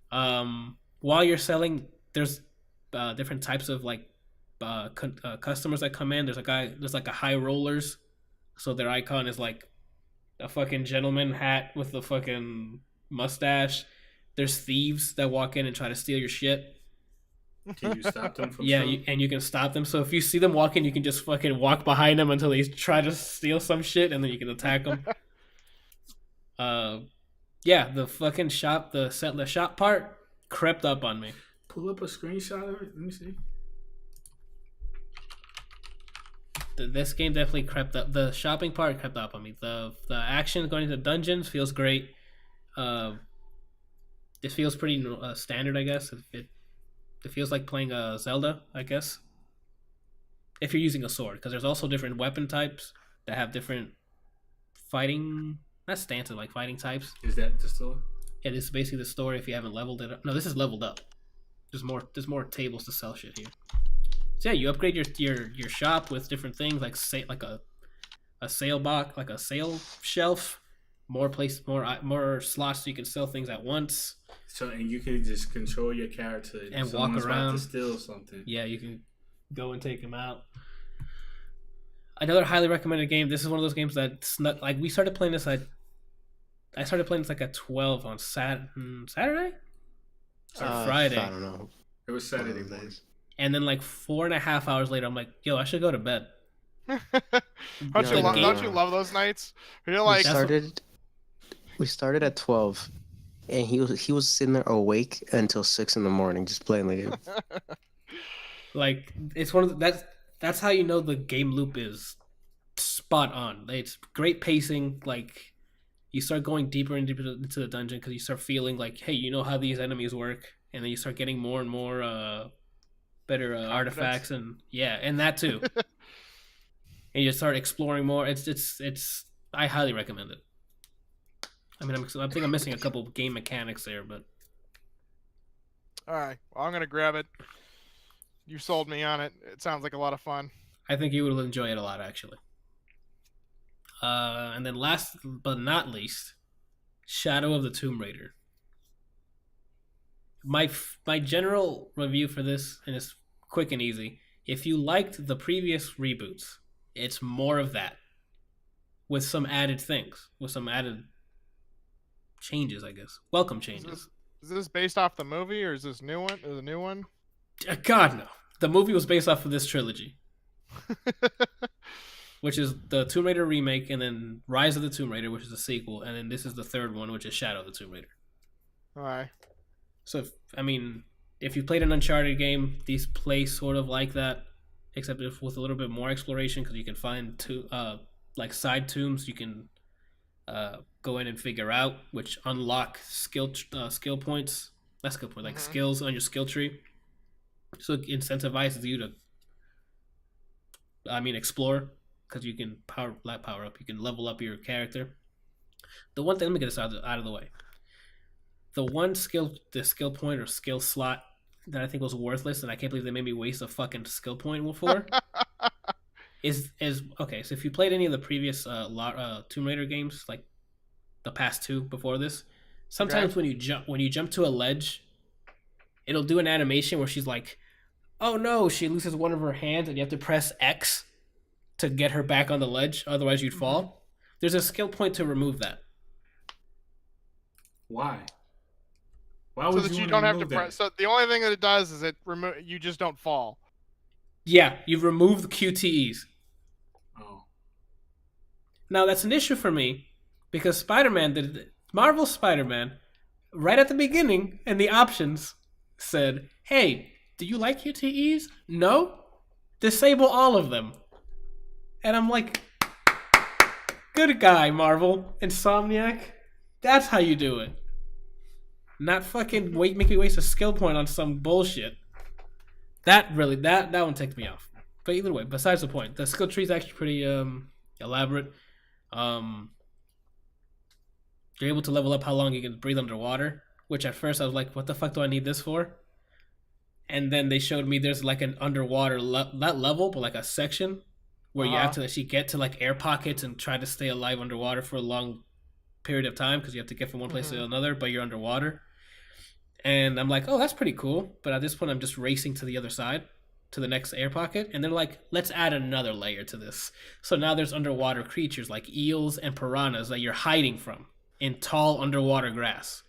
While you're selling, there's different types of like customers that come in. There's like a high rollers So their icon is like a fucking gentleman hat with a fucking mustache. There's thieves that walk in and try to steal your shit. Can you stop them from and you can stop them. So if you see them walking, you can just fucking walk behind them until they try to steal some shit, and then you can attack them. Yeah, the fucking shop, the shop part crept up on me. Pull up a screenshot of it. Let me see. This game definitely crept up. The shopping part crept up on me. The action going into dungeons feels great. It feels pretty standard, I guess. It feels like playing a Zelda, I guess. If you're using a sword, because there's also different weapon types that have different fighting, not stances, like fighting types. Is that the story? Yeah, this is basically the story if you haven't leveled it up. No, this is leveled up. There's more tables to sell shit here. So yeah, you upgrade your shop with different things like a sale box, like a sale shelf, more slots so you can sell things at once. So and you can just control your character and walk around. About to steal something. Yeah, you can go and take them out. Another highly recommended game. This is one of those games that like we started playing this. I started playing this like at 12 on Saturday or Friday. I don't know. It was Saturday days. And then like 4.5 hours later, I'm like, yo, I should go to bed. Don't you love those nights? You're like, we started at 12, and he was sitting there awake until 6 a.m. just playing the game. Like it's one of that's how you know the game loop is spot on. It's great pacing. Like you start going deeper and deeper into the dungeon because you start feeling like, hey, you know how these enemies work, and then you start getting more and more better artifacts and that too. And you start exploring more. It's I highly recommend it. I mean, I think I'm missing a couple game mechanics there, but all right, well, I'm gonna grab it. You sold me on it. It sounds like a lot of fun. I think you will enjoy it a lot, actually. And then last but not least, Shadow of the Tomb Raider. My general review for this, and it's quick and easy. If you liked the previous reboots, it's more of that, with some added things, with some added changes, I guess. Welcome changes. Is this based off the movie, or is this new one? Is a new one? God no. The movie was based off of this trilogy, which is the Tomb Raider remake, and then Rise of the Tomb Raider, which is the sequel, and then this is the third one, which is Shadow of the Tomb Raider. All right. So, if you played an Uncharted game, these play sort of like that, except with a little bit more exploration, because you can find like side tombs you can go in and figure out, which unlock skill points. Not skill points, like skills on your skill tree. So it incentivizes you to, explore, because you can power up. You can level up your character. The one thing, let me get this out of the way. The one skill point or skill slot that I think was worthless, and I can't believe they made me waste a fucking skill point for, is okay. So if you played any of the previous Tomb Raider games, like the past two before this, sometimes when you jump to a ledge, it'll do an animation where she's like, oh no, she loses one of her hands, and you have to press X to get her back on the ledge, otherwise you'd fall. There's a skill point to remove that. Why? So that you don't have to press. So the only thing that it does is you just don't fall. Yeah, you remove the QTEs. Oh. Now that's an issue for me, because Marvel Spider-Man, right at the beginning in the options, said, hey, do you like QTEs? No? Disable all of them. And I'm like, good guy, Marvel. Insomniac. That's how you do it. Not fucking make me waste a skill point on some bullshit. That one ticked me off. But either way, besides the point, the skill tree is actually pretty elaborate. You're able to level up how long you can breathe underwater, which at first I was like, what the fuck do I need this for? And then they showed me there's like an underwater, not level, but like a section where you have to actually get to like air pockets and try to stay alive underwater for a long period of time, because you have to get from one place to another, but you're underwater. And I'm like, oh, that's pretty cool. But at this point, I'm just racing to the other side. to the next air pocket, and they're like, let's add another layer to this. So now there's underwater creatures like eels and piranhas that you're hiding from in tall underwater grass.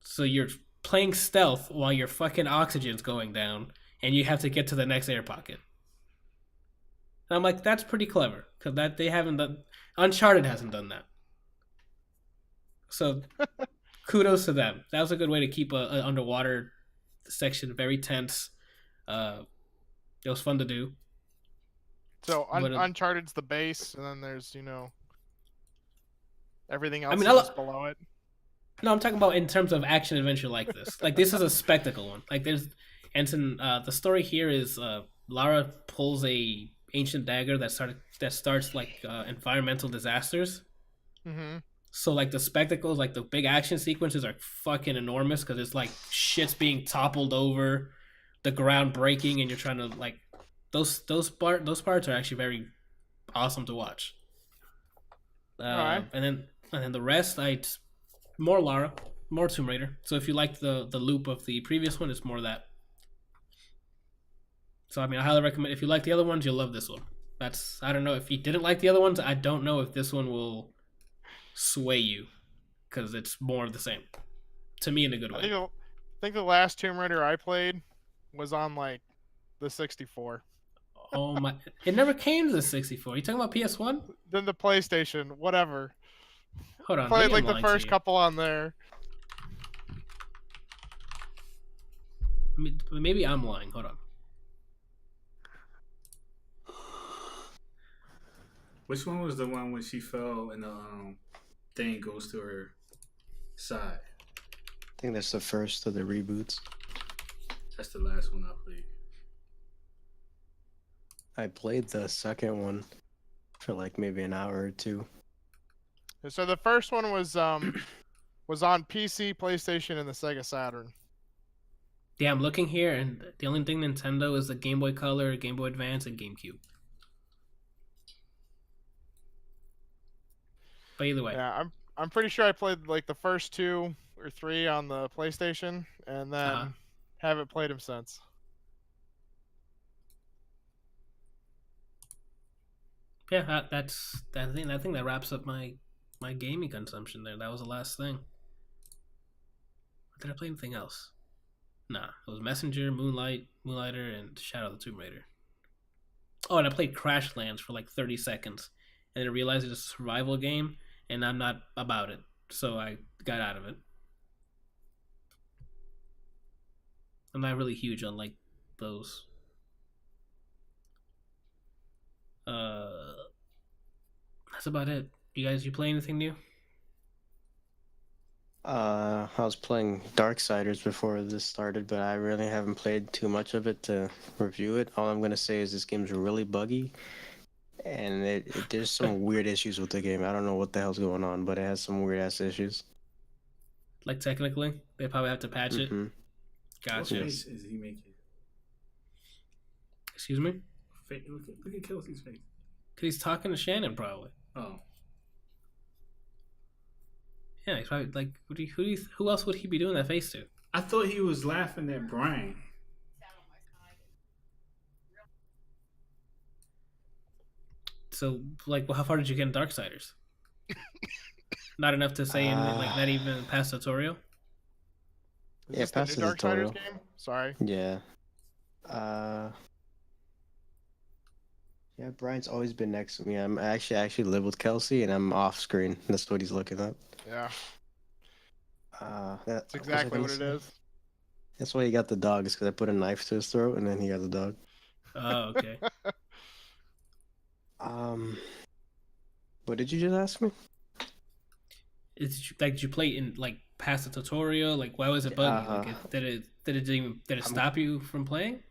So you're playing stealth while your fucking oxygen's going down, and you have to get to the next air pocket. And I'm like, that's pretty clever, because that they haven't done. Uncharted hasn't done that. So kudos to them. That was a good way to keep a underwater section very tense. It was fun to do. So Uncharted's the base, and then there's everything else is below it. No, I'm talking about in terms of action adventure like this. Like this is a spectacle one. Like there's, the story here is Lara pulls a ancient dagger that starts like environmental disasters. Mm-hmm. So like the spectacles, like the big action sequences are fucking enormous because it's like shit's being toppled over, the ground breaking, and you're trying to like those parts are actually very awesome to watch. Right. And then the rest, more Lara, more Tomb Raider. So if you like the loop of the previous one, it's more of that. So I mean, I highly recommend. If you like the other ones, you'll love this one. I don't know if you didn't like the other ones. I don't know if this one will sway you, because it's more of the same. To me, in a good way. I think the last Tomb Raider I played was on like the 64. Oh my! It never came to the 64. You talking about PS1? Then the PlayStation, whatever. Hold on. Played like the first couple on there. Maybe I'm lying. Hold on. Which one was the one when she fell and the thing goes to her side? I think that's the first of the reboots. That's the last one I played. I played the second one for like maybe an hour or two. So the first one was on PC, PlayStation, and the Sega Saturn. Yeah, I'm looking here, and the only thing Nintendo is the Game Boy Color, Game Boy Advance, and GameCube. But either way. Yeah, I'm pretty sure I played like the first 2 or 3 on the PlayStation, and then haven't played them since. Yeah, that's that thing. I think that wraps up my gaming consumption there. That was the last thing. Did I play anything else? Nah, it was Messenger, Moonlighter, and Shadow of the Tomb Raider. Oh, and I played Crashlands for like 30 seconds, and then I realized it's a survival game, and I'm not about it, so I got out of it. I'm not really huge on like those. That's about it. You play anything new? I was playing Darksiders before this started, but I really haven't played too much of it to review it. All I'm gonna say is this game's really buggy, and there's some weird issues with the game. I don't know what the hell's going on, but it has some weird ass issues. Like technically, they probably have to patch it. Gotcha. What face is he making? Excuse me? Look at Kelsey's face. Cause he's talking to Shannon, probably. Oh. Yeah, he's probably like, who else would he be doing that face to? I thought he was laughing at Brian. So, like, well, how far did you get in Darksiders? Not enough to say anything, like, not even past tutorial? Is this past the new tutorial. Darksiders game? Sorry. Yeah. Yeah, Brian's always been next to me. I actually live with Kelsey, and I'm off screen. That's what he's looking at. Yeah. That's exactly what it is. That's why he got the dog, is because I put a knife to his throat, and then he got the dog. Oh, okay. What did you just ask me? Did you play in like past the tutorial? Like, why was it buggy? Like, did it stop you from playing?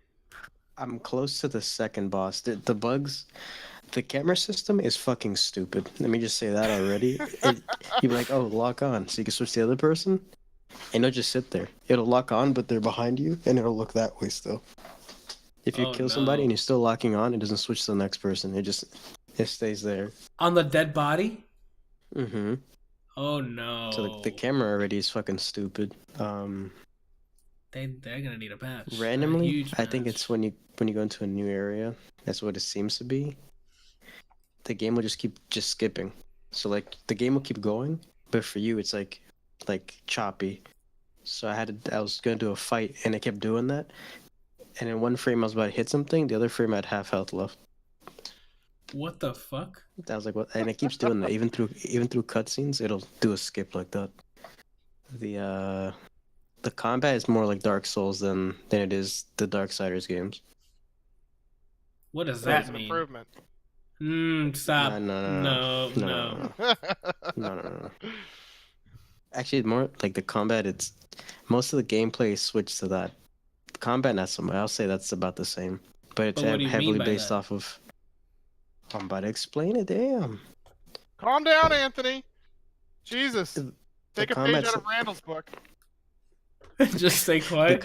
I'm close to the second boss. The bugs, the camera system is fucking stupid. Let me just say that already. You'd be like, oh, lock on, so you can switch to the other person, and it'll just sit there. It'll lock on, but they're behind you, and it'll look that way still. If you kill somebody and you're still locking on, it doesn't switch to the next person. It stays there. On the dead body? Mm-hmm. Oh no. So the camera already is fucking stupid. they're gonna need a patch. Randomly, I think it's when you go into a new area. That's what it seems to be. The game will just keep skipping. So like the game will keep going, but for you it's like choppy. So I was gonna do a fight and it kept doing that. And in one frame I was about to hit something, the other frame I had half health left. What the fuck? I was like, what? And it keeps doing that even through cutscenes. It'll do a skip like that. The combat is more like Dark Souls than it is the Darksiders games. What does that mean? Improvement. Stop. No. Actually, more like the combat. It's most of the gameplay is switched to that. The combat, not so much. I'll say that's about the same, but it's heavily based off of. I'm about to explain it. Damn. Calm down, Anthony. Jesus. Take a page out of Randall's book. Just stay quiet.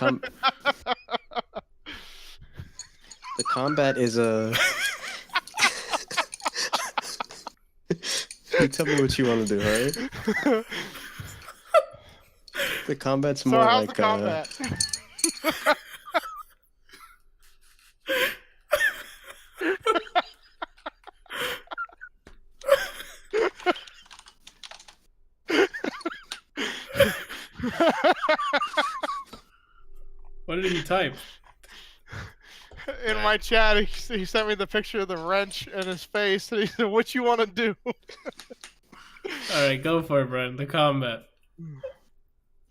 The combat is a. You tell me what you want to do, alright? The combat's more how's like the combat? What did he type? In my chat, he sent me the picture of the wrench in his face, and he said, "What you want to do?" All right, go for it, Brian. The combat.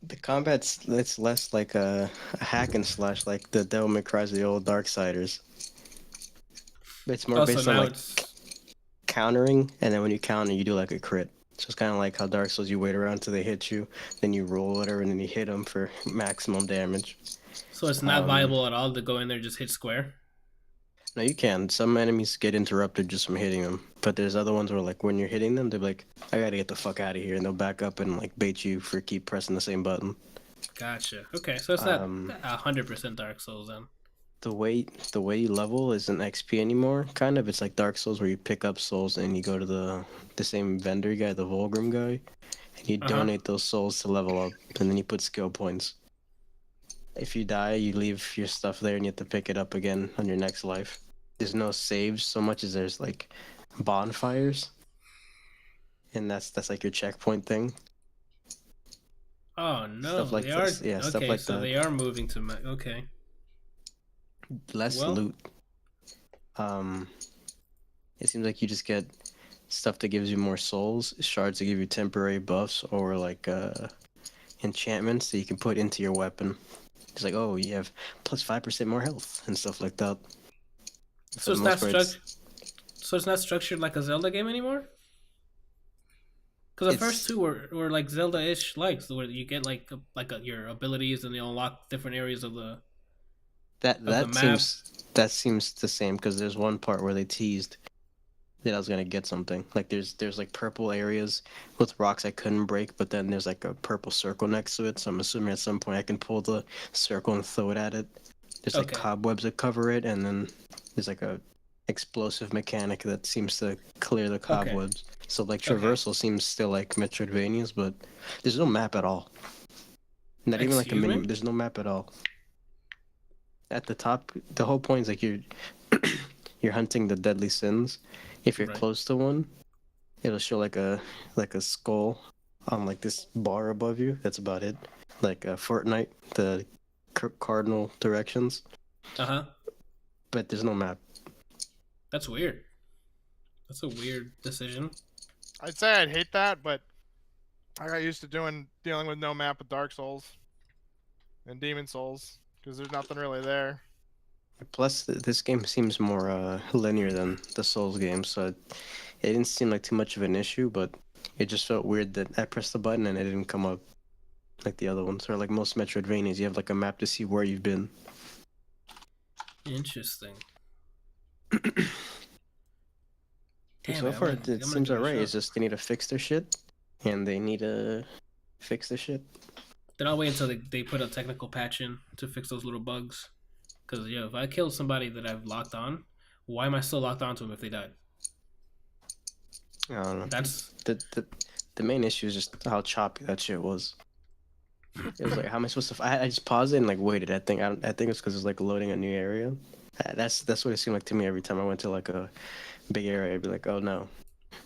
The combat's it's less like a hack and slash, like the Devil May Cry's of the old Darksiders. It's more based on like countering, and then when you counter, you do like a crit. So it's kind of like how Dark Souls, you wait around till they hit you, then you roll whatever, and then you hit them for maximum damage. So it's not viable at all to go in there and just hit square? No, you can. Some enemies get interrupted just from hitting them, but there's other ones where like when you're hitting them, they're like, I gotta get the fuck out of here, and they'll back up and like bait you for keep pressing the same button. Gotcha. Okay, so it's not 100% Dark Souls then. The way you level isn't XP anymore, kind of. It's like Dark Souls where you pick up souls and you go to the same vendor guy, the Volgrim guy, and you donate those souls to level up, and then you put skill points. If you die, you leave your stuff there and you have to pick it up again on your next life. There's no saves so much as there's like bonfires, and that's like your checkpoint thing. Oh no, stuff like this. Yeah, okay, stuff like so that. they are moving to okay. Less loot. It seems like you just get stuff that gives you more souls, shards that give you temporary buffs, or like enchantments that you can put into your weapon. It's like, oh, you have plus 5% more health and stuff like that. So it's not structured like a Zelda game anymore? Because the first two were like Zelda-ish likes, where you get your abilities and you unlock different areas of the map. Seems the same, because there's one part where they teased that I was gonna get something. Like there's like purple areas with rocks I couldn't break, but then there's like a purple circle next to it, so I'm assuming at some point I can pull the circle and throw it at it. There's like cobwebs that cover it, and then there's like a explosive mechanic that seems to clear the cobwebs. So like traversal seems still like Metroidvanias, but there's no map at all. Not even like a mini. There's no map at all. At the top, the whole point is like you're hunting the deadly sins. If you're close to one, it'll show like a skull on like this bar above you. That's about it. Like Fortnite, the cardinal directions. But there's no map. That's weird. That's a weird decision. I'd say I'd hate that, but I got used to dealing with no map with Dark Souls and Demon Souls, because there's nothing really there. Plus, this game seems more linear than the Souls games, so it didn't seem like too much of an issue, but it just felt weird that I pressed the button and it didn't come up like the other ones, or like most Metroidvanias, you have like a map to see where you've been. Interesting. Damn, so far, it seems alright. It's just they need to fix their shit, and they need to fix their shit. Then I'll wait until they put a technical patch in to fix those little bugs. Because, if I kill somebody that I've locked on, why am I still locked onto them if they died? I don't know. That's the main issue is just how choppy that shit was. It was like, how am I supposed to? I just paused it and like waited. I think it's because it's like loading a new area. That's what it seemed like to me every time I went to like a big area. I'd be like, oh no,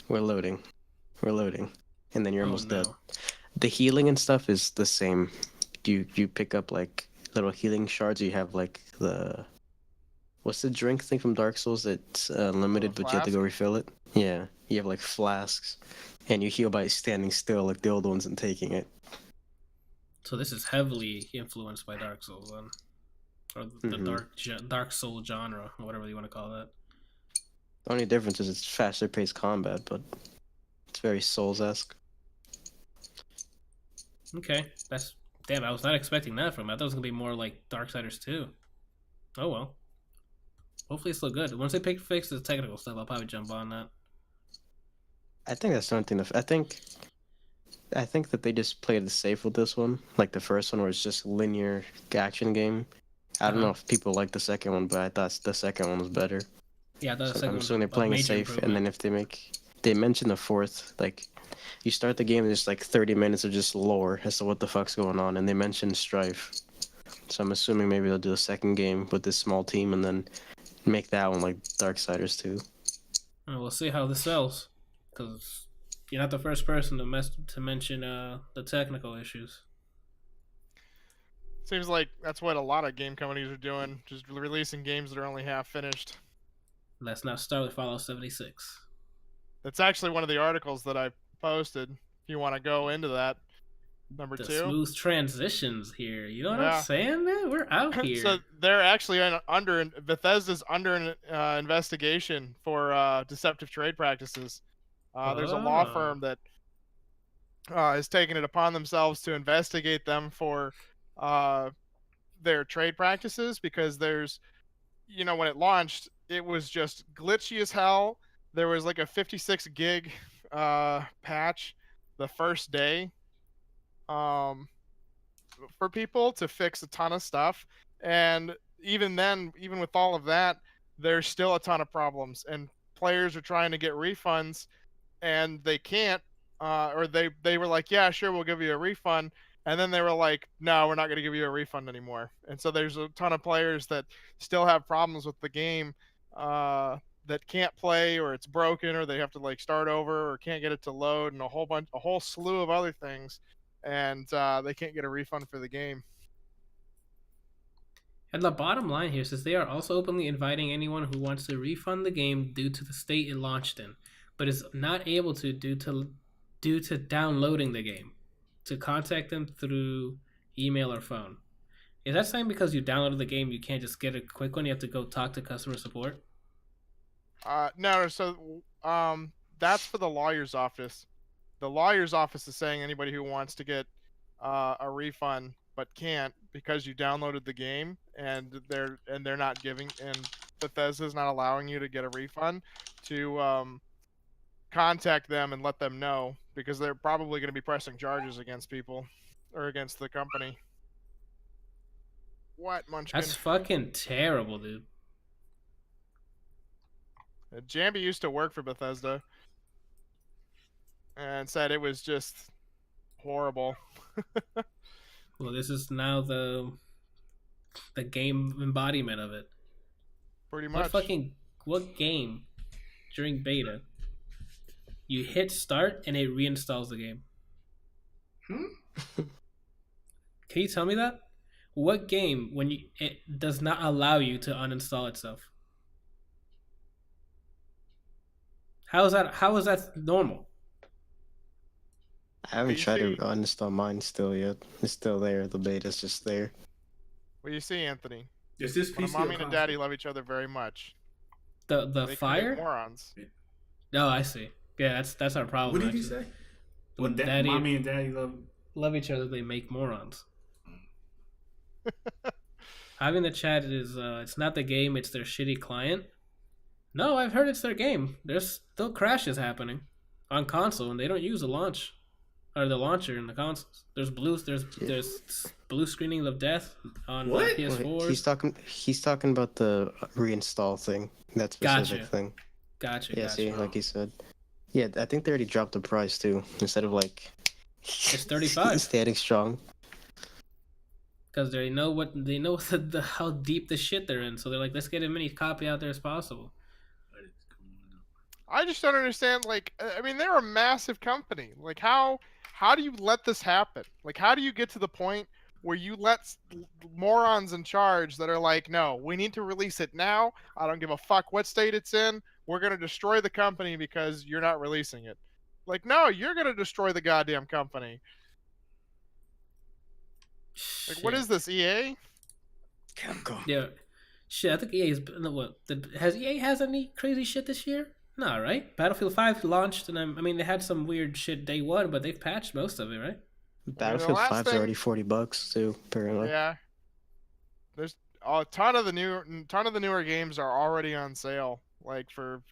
we're loading, and then you're almost dead. The healing and stuff is the same. You pick up like little healing shards. You have like what's the drink thing from Dark Souls that's limited, but you have to go refill it? Yeah, you have like flasks, and you heal by standing still like the old ones and taking it. So this is heavily influenced by Dark Souls, then, or the Dark Soul genre, or whatever you want to call that. The only difference is it's faster paced combat, but it's very Souls-esque. Okay, damn. I was not expecting that from it. I thought it was gonna be more like Darksiders 2. Oh well. Hopefully it's still good. Once they fix the technical stuff, I'll probably jump on that. I think that's something. I think that they just played it safe with this one. Like the first one, where it's just linear action game. I don't know if people like the second one, but I thought the second one was better. Yeah, I'm assuming they're playing it safe, and then if they mention the fourth, like you start the game and there's like 30 minutes of just lore as to what the fuck's going on, and they mention Strife. So I'm assuming maybe they'll do a second game with this small team and then make that one like Darksiders 2. We'll see how this sells, because you're not the first person to mention the technical issues. Seems like that's what a lot of game companies are doing, just releasing games that are only half finished. Let's now start with Fallout 76. That's actually one of the articles that I posted. If you want to go into that, number 2. Smooth transitions here. You know what I'm saying, man? We're out here. So they're actually Bethesda's under an investigation for deceptive trade practices. There's a law firm that has taken it upon themselves to investigate them for their trade practices, because there's, when it launched, it was just glitchy as hell. There was like a 56 gig patch the first day for people to fix a ton of stuff. And even then, even with all of that, there's still a ton of problems. And players are trying to get refunds, and they can't. Or they were like, yeah, sure, we'll give you a refund. And then they were like, no, we're not going to give you a refund anymore. And so there's a ton of players that still have problems with the game that can't play, or it's broken, or they have to like start over, or can't get it to load, and a whole slew of other things. And they can't get a refund for the game. And the bottom line here says they are also openly inviting anyone who wants to refund the game due to the state it launched in, but is not able to due to downloading the game, to contact them through email or phone. Is that saying because you downloaded the game, you can't just get a quick one? You have to go talk to customer support? No. So that's for the lawyer's office. The lawyer's office is saying anybody who wants to get a refund but can't because you downloaded the game, and they're not giving, and Bethesda's not allowing you to get a refund, to contact them and let them know, because they're probably going to be pressing charges against people, or against the company. What, Munchkin? That's fucking terrible, dude. Jambi used to work for Bethesda and said it was just horrible. Well, this is now the game embodiment of it. Pretty much. What game during beta you hit start and it reinstalls the game? Can you tell me that? What game it does not allow you to uninstall itself? How is that normal? I haven't tried to uninstall mine still yet. It's still there. The beta's just there. Well, you see, Anthony. Is this PC Mommy and Daddy love each other very much. The fire? Morons. No, I see. Yeah, that's our problem. What did you say? When Mommy and Daddy love each other, they make morons. Having the chat is it's not the game, it's their shitty client. No, I've heard it's their game. There's still crashes happening on console, and they don't use the launcher in the consoles. There's blue screening of death on PS4. He's talking about the reinstall thing. That specific thing. Gotcha. Yeah, see, like he said. Yeah, I think they already dropped the price too. Instead of like it's $35. Standing strong. Because they know how deep the shit they're in. So they're like, let's get as many copy out there as possible. I just don't understand. Like, I mean, they're a massive company. Like, how do you let this happen? Like, how do you get to the point where you let morons in charge that are like, no, we need to release it now. I don't give a fuck what state it's in. We're going to destroy the company because you're not releasing it. Like, no, you're going to destroy the goddamn company. Like, what is this, EA? Capcom. Yeah. Shit, I think EA's... Has EA has any crazy shit this year? No, right? Battlefield 5 launched, and I mean, they had some weird shit day one, but they've patched most of it, right? Battlefield 5's already $40 too, apparently. Yeah. There's a ton of the newer games are already on sale, like for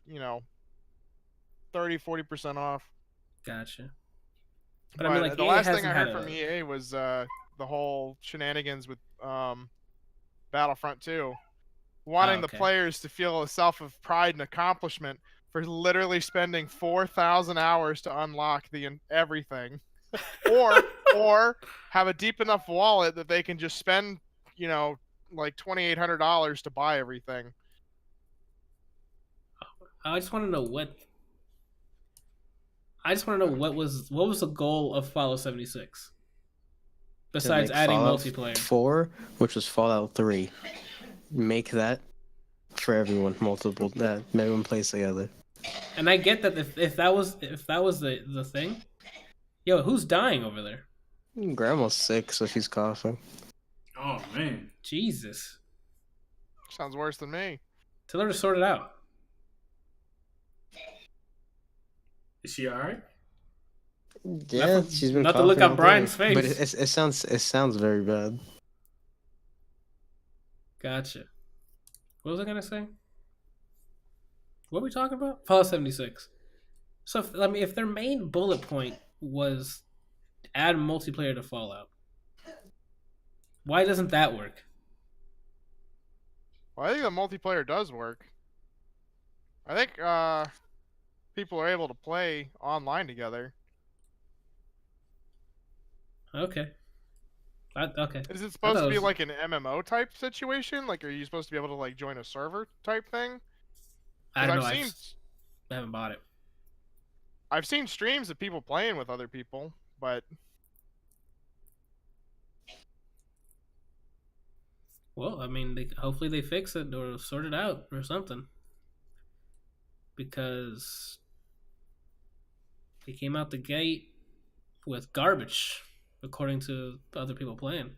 30-40% off. Gotcha. But I mean, like, the last thing I heard from EA was the whole shenanigans with Battlefront 2, wanting the players to feel a self of pride and accomplishment for literally spending 4,000 hours to unlock everything, or have a deep enough wallet that they can just spend like $2,800 to buy everything. I just want to know what was the goal of Fallout 76 besides adding Fallout multiplayer. 4, which was Fallout 3, make that for everyone, multiple that everyone plays together. And I get that if that was the thing, yo, who's dying over there? Grandma's sick, so she's coughing. Oh man, Jesus, sounds worse than me. Tell her to sort it out. Is she alright? Yeah, she's been. Not to look at Brian's face, but it sounds very bad. Gotcha. What was I gonna say? What are we talking about? Fallout 76. So, if their main bullet point was add multiplayer to Fallout, why doesn't that work? Well, I think the multiplayer does work. I think people are able to play online together. Okay. Okay. Is it supposed to be like an MMO type situation? Like, are you supposed to be able to like join a server type thing? I don't know. I haven't bought it. I've seen streams of people playing with other people, but well, I mean, hopefully they fix it or sort it out or something, because they came out the gate with garbage, according to other people playing.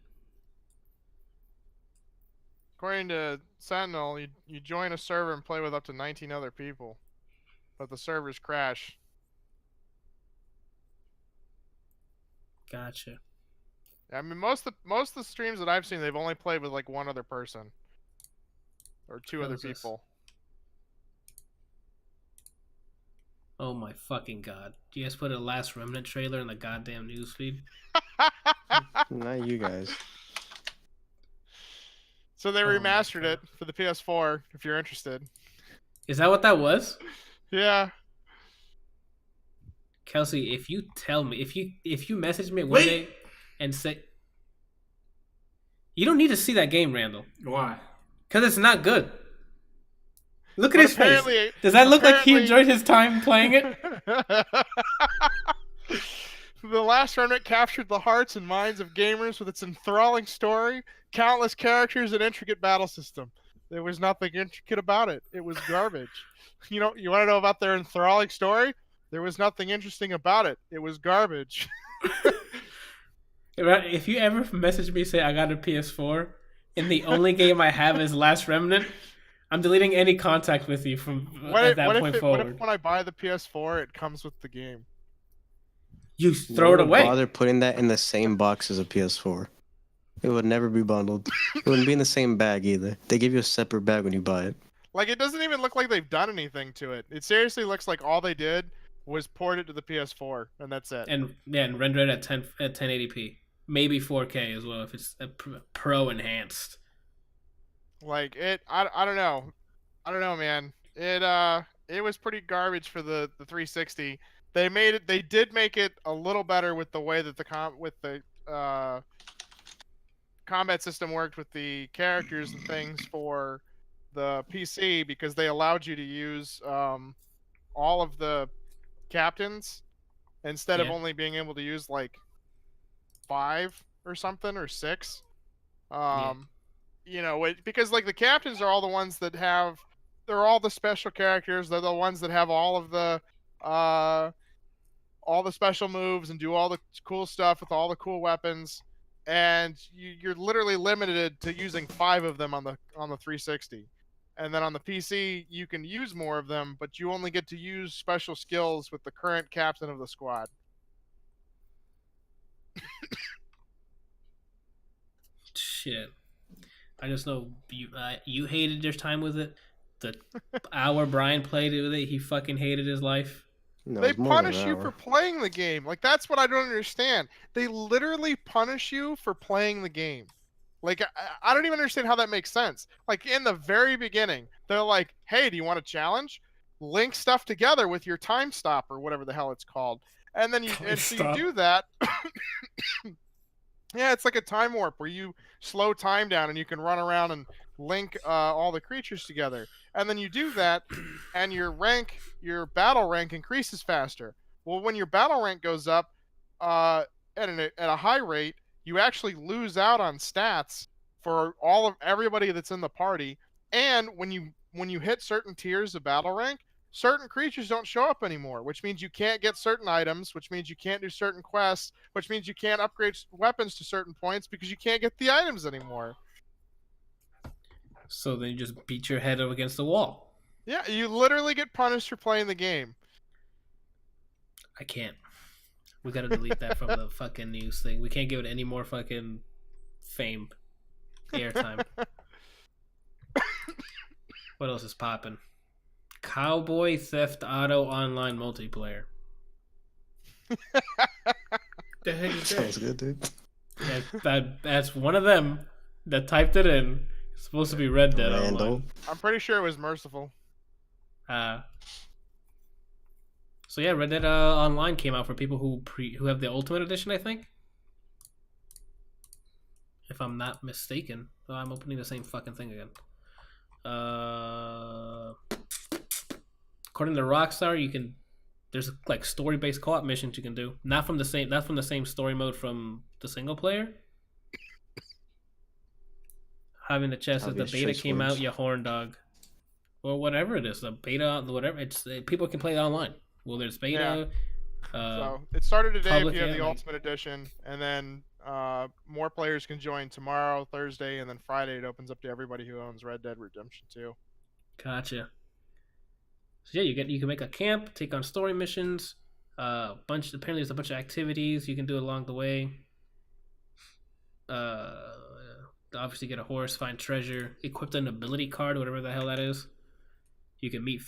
According to Sentinel, you join a server and play with up to 19 other people, but the servers crash. Gotcha. I mean, most of the streams that I've seen, they've only played with like one other person or two other people. Oh my fucking god! You guys put a Last Remnant trailer in the goddamn newsfeed? Not you guys. So they remastered it for the PS4. If you're interested. Is that what that was? Yeah. Kelsey, if you tell me, if you message me one day and say, you don't need to see that game, Randall. Why? Because it's not good. Look at his face. Does that look like he enjoyed his time playing it? The Last Remnant captured the hearts and minds of gamers with its enthralling story, countless characters, and intricate battle system. There was nothing intricate about it. It was garbage. You want to know about their enthralling story? There was nothing interesting about it. It was garbage. If you ever message me say I got a PS4 and the only game I have is Last Remnant, I'm deleting any contact with you from that point forward. What if when I buy the PS4, it comes with the game? You throw it away. Bother putting that in the same box as a PS4. It would never be bundled. It wouldn't be in the same bag either. They give you a separate bag when you buy it. Like, it doesn't even look like they've done anything to it. It seriously looks like all they did was port it to the PS4, and that's it. And render it at 1080p, maybe 4K as well if it's pro enhanced. Like I don't know, man. It was pretty garbage for the 360. They did make it a little better with the way that the combat system worked with the characters and things for the PC because they allowed you to use all of the captains instead of only being able to use like 5 or something or 6. You know, because like the captains are all the ones that have, they're all the special characters. They're the ones that have all the special moves and do all the cool stuff with all the cool weapons. And you're literally limited to using 5 of them on the 360. And then on the PC, you can use more of them, but you only get to use special skills with the current captain of the squad. Shit. I just know you hated your time with it. The hour Brian played it with it, he fucking hated his life. No, they punish you for playing the game. Like, that's what I don't understand. They literally punish you for playing the game. Like, I don't even understand how that makes sense. Like, in the very beginning, they're like, hey, do you want a challenge? Link stuff together with your time stop or whatever the hell it's called. And then so you do that. Yeah, it's like a time warp where you slow time down and you can run around and link all the creatures together. And then you do that, and your battle rank increases faster. Well, when your battle rank goes up at a high rate, you actually lose out on stats for everybody that's in the party. And when you hit certain tiers of battle rank, certain creatures don't show up anymore, which means you can't get certain items, which means you can't do certain quests, which means you can't upgrade weapons to certain points because you can't get the items anymore. So then you just beat your head up against the wall. Yeah, you literally get punished for playing the game. I can't. We gotta delete that from the fucking news thing. We can't give it any more fucking fame, airtime. What else is popping? Cowboy Theft Auto Online multiplayer. The heck is that? Sounds good, dude. That's one of them that typed it in. It's supposed to be Red Dead Online. I'm pretty sure it was Merciful. So yeah, Red Dead Online came out for people who have the Ultimate Edition, I think. If I'm not mistaken. Oh, I'm opening the same fucking thing again. According to Rockstar, there's like story-based co-op missions you can do. Not from the same story mode from the single player. Having the chest as the beta came out, you horn dog. Or whatever it is, the beta, whatever. People can play it online. Well, there's beta. Yeah. So it started today if you have the like, Ultimate Edition, and then more players can join tomorrow, Thursday, and then Friday it opens up to everybody who owns Red Dead Redemption 2. Gotcha. So yeah, you can make a camp, take on story missions. Apparently there's a bunch of activities you can do along the way. Obviously get a horse, find treasure, equip an ability card, whatever the hell that is. You can meet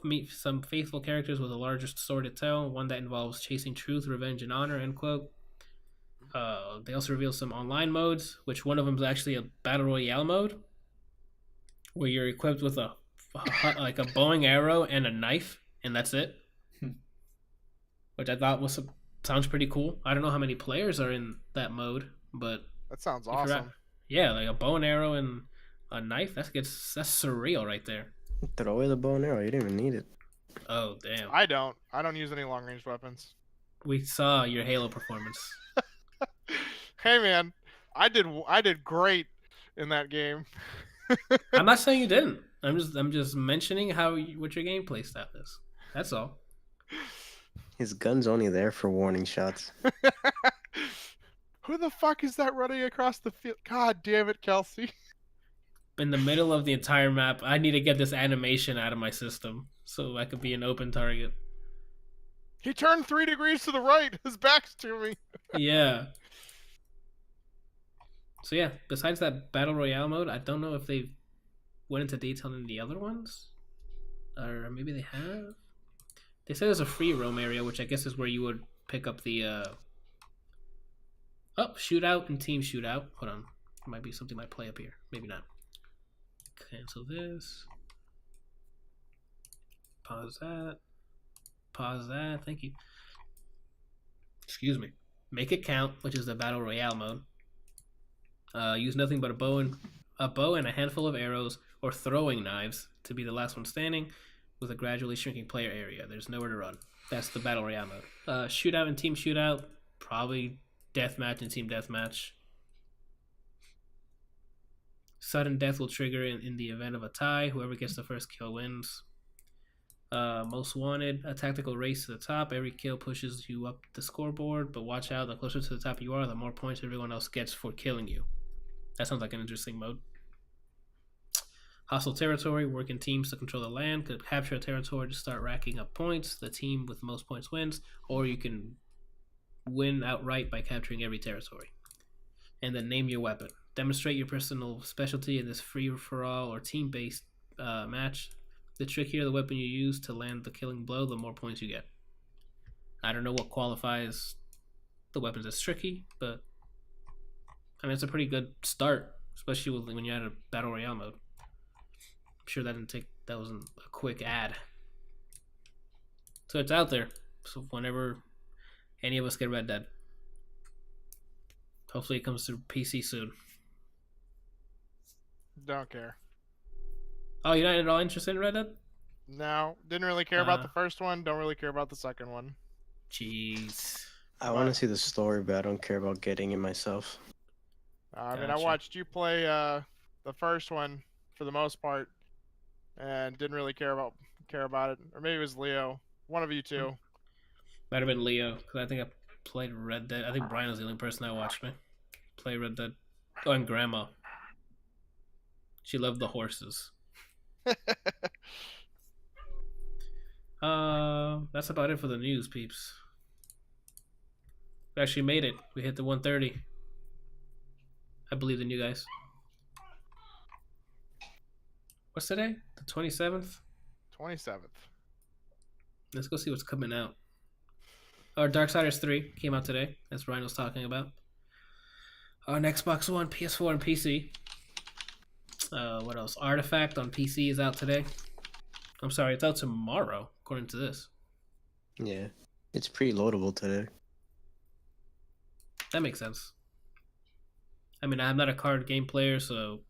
meet some faithful characters with a larger story to tell, one that involves chasing truth, revenge, and honor, end quote. They also reveal some online modes, which one of them is actually a battle royale mode, where you're equipped with like a bow and arrow and a knife, and that's it. Which I thought sounds pretty cool. I don't know how many players are in that mode, but that sounds awesome. Yeah, like a bow and arrow and a knife. That's surreal right there. Throw away the bow and arrow. You didn't even need it. Oh damn. I don't use any long range weapons. We saw your Halo performance. Hey man, I did great in that game. I'm not saying you didn't. I'm just mentioning what your gameplay style is. That's all. His gun's only there for warning shots. Who the fuck is that running across the field? God damn it, Kelsey. In the middle of the entire map, I need to get this animation out of my system so I could be an open target. He turned 3 degrees to the right. His back's to me. Yeah. So yeah, besides that Battle Royale mode, I don't know if they went into detail in the other ones. Or maybe they have. They said there's a free roam area, which I guess is where you would pick up the shootout and team shootout. Hold on. There might be something might play up here. Maybe not. Cancel this. Pause that. Pause that. Thank you. Excuse me. Make it count, which is the Battle Royale mode. Use nothing but a bow and a handful of arrows or throwing knives to be the last one standing with a gradually shrinking player area. There's nowhere to run. That's the Battle Royale mode. Shootout and team shootout, probably deathmatch and team deathmatch. Sudden death will trigger in the event of a tie. Whoever gets the first kill wins. Most wanted, a tactical race to the top. Every kill pushes you up the scoreboard, but watch out, the closer to the top you are, the more points everyone else gets for killing you. That sounds like an interesting mode. Hostile territory, work in teams to control the land. Could capture a territory to start racking up points. The team with the most points wins, or you can win outright by capturing every territory. And then name your weapon. Demonstrate your personal specialty in this free-for-all or team-based match. The trickier the weapon you use to land the killing blow, the more points you get. I don't know what qualifies the weapons as tricky, but I mean, it's a pretty good start, especially when you add a Battle Royale mode. I'm sure that wasn't a quick ad. So it's out there. So whenever any of us get Red Dead, hopefully it comes through PC soon. Don't care. Oh, you're not at all interested in Red Dead? No, didn't really care about the first one. Don't really care about the second one. Jeez. I want to see the story, but I don't care about getting it myself. I mean, I watched you play the first one for the most part, and didn't really care about it. Or maybe it was Leo. One of you two. Might have been Leo, because I think I played Red Dead. I think Brian was the only person that watched me play Red Dead. Oh, and Grandma. She loved the horses. That's about it for the news, peeps. We actually made it. We hit the 130. I believe in you guys. What's today? The 27th? 27th. Let's go see what's coming out. Darksiders 3 came out today, as Ryan was talking about. On Xbox One, PS4, and PC. What else? Artifact on PC is out today. I'm sorry, it's out tomorrow, according to this. Yeah, it's pre-loadable today. That makes sense. I mean, I'm not a card game player, so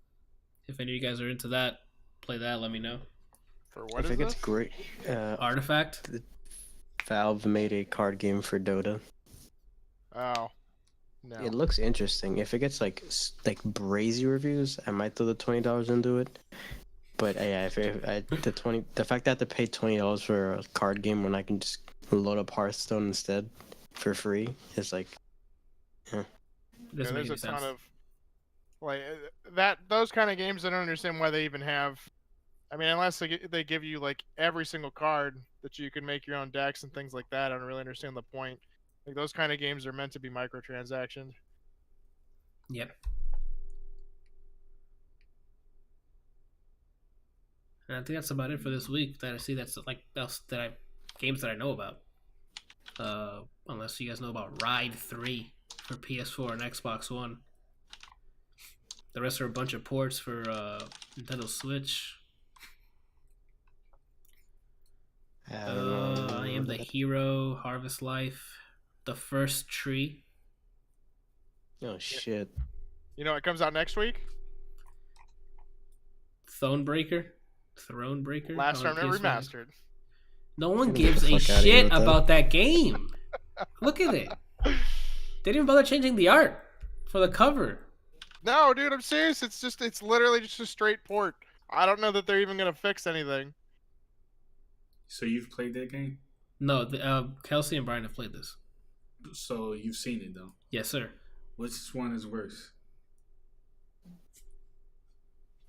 if any of you guys are into that, play that, let me know. For what I is think this? it's great. Artifact? Valve made a card game for Dota. Oh. No. It looks interesting. If it gets like brazy reviews, I might throw the $20 into it. But yeah, the fact that I have to pay $20 for a card game when I can just load up Hearthstone instead for free is like, yeah, there's a ton of like those kind of games. I don't understand why they even have. I mean, unless they give you like every single card that you can make your own decks and things like that. I don't really understand the point. Like those kind of games are meant to be microtransactions. Yep. And I think that's about it for this week. That I see games that I know about. Unless you guys know about Ride 3 for PS4 and Xbox One. The rest are a bunch of ports for Nintendo Switch. I Am the Hero, Harvest Life, The First Tree. Oh shit! You know, it comes out next week. Thronebreaker. Last Remnant Remastered. No one gives a shit about that game. Look at it. They didn't even bother changing the art for the cover. No, dude, I'm serious. It's literally just a straight port. I don't know that they're even gonna fix anything. So you've played that game? No, Kelsey and Brian have played this. So you've seen it though? Yes, sir. Which one is worse?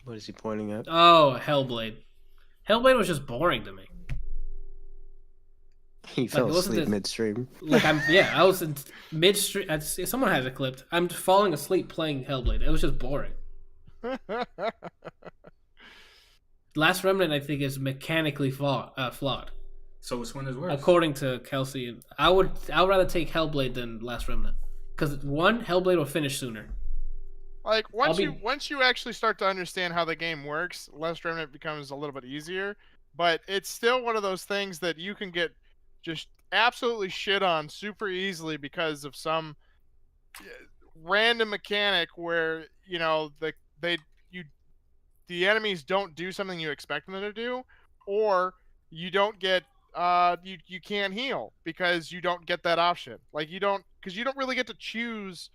What is he pointing at? Oh, Hellblade. Hellblade was just boring to me. He fell asleep midstream. I was in midstream. Someone has it clipped. I'm falling asleep playing Hellblade. It was just boring. Last Remnant, I think, is mechanically flawed. So which one is worse? According to Kelsey, I would rather take Hellblade than Last Remnant, because one, Hellblade will finish sooner. Like once you actually start to understand how the game works, Last Remnant becomes a little bit easier. But it's still one of those things that you can get just absolutely shit on super easily because of some random mechanic where the enemies don't do something you expect them to do, or you don't get you can't heal because you don't get that option. Like you don't really get to choose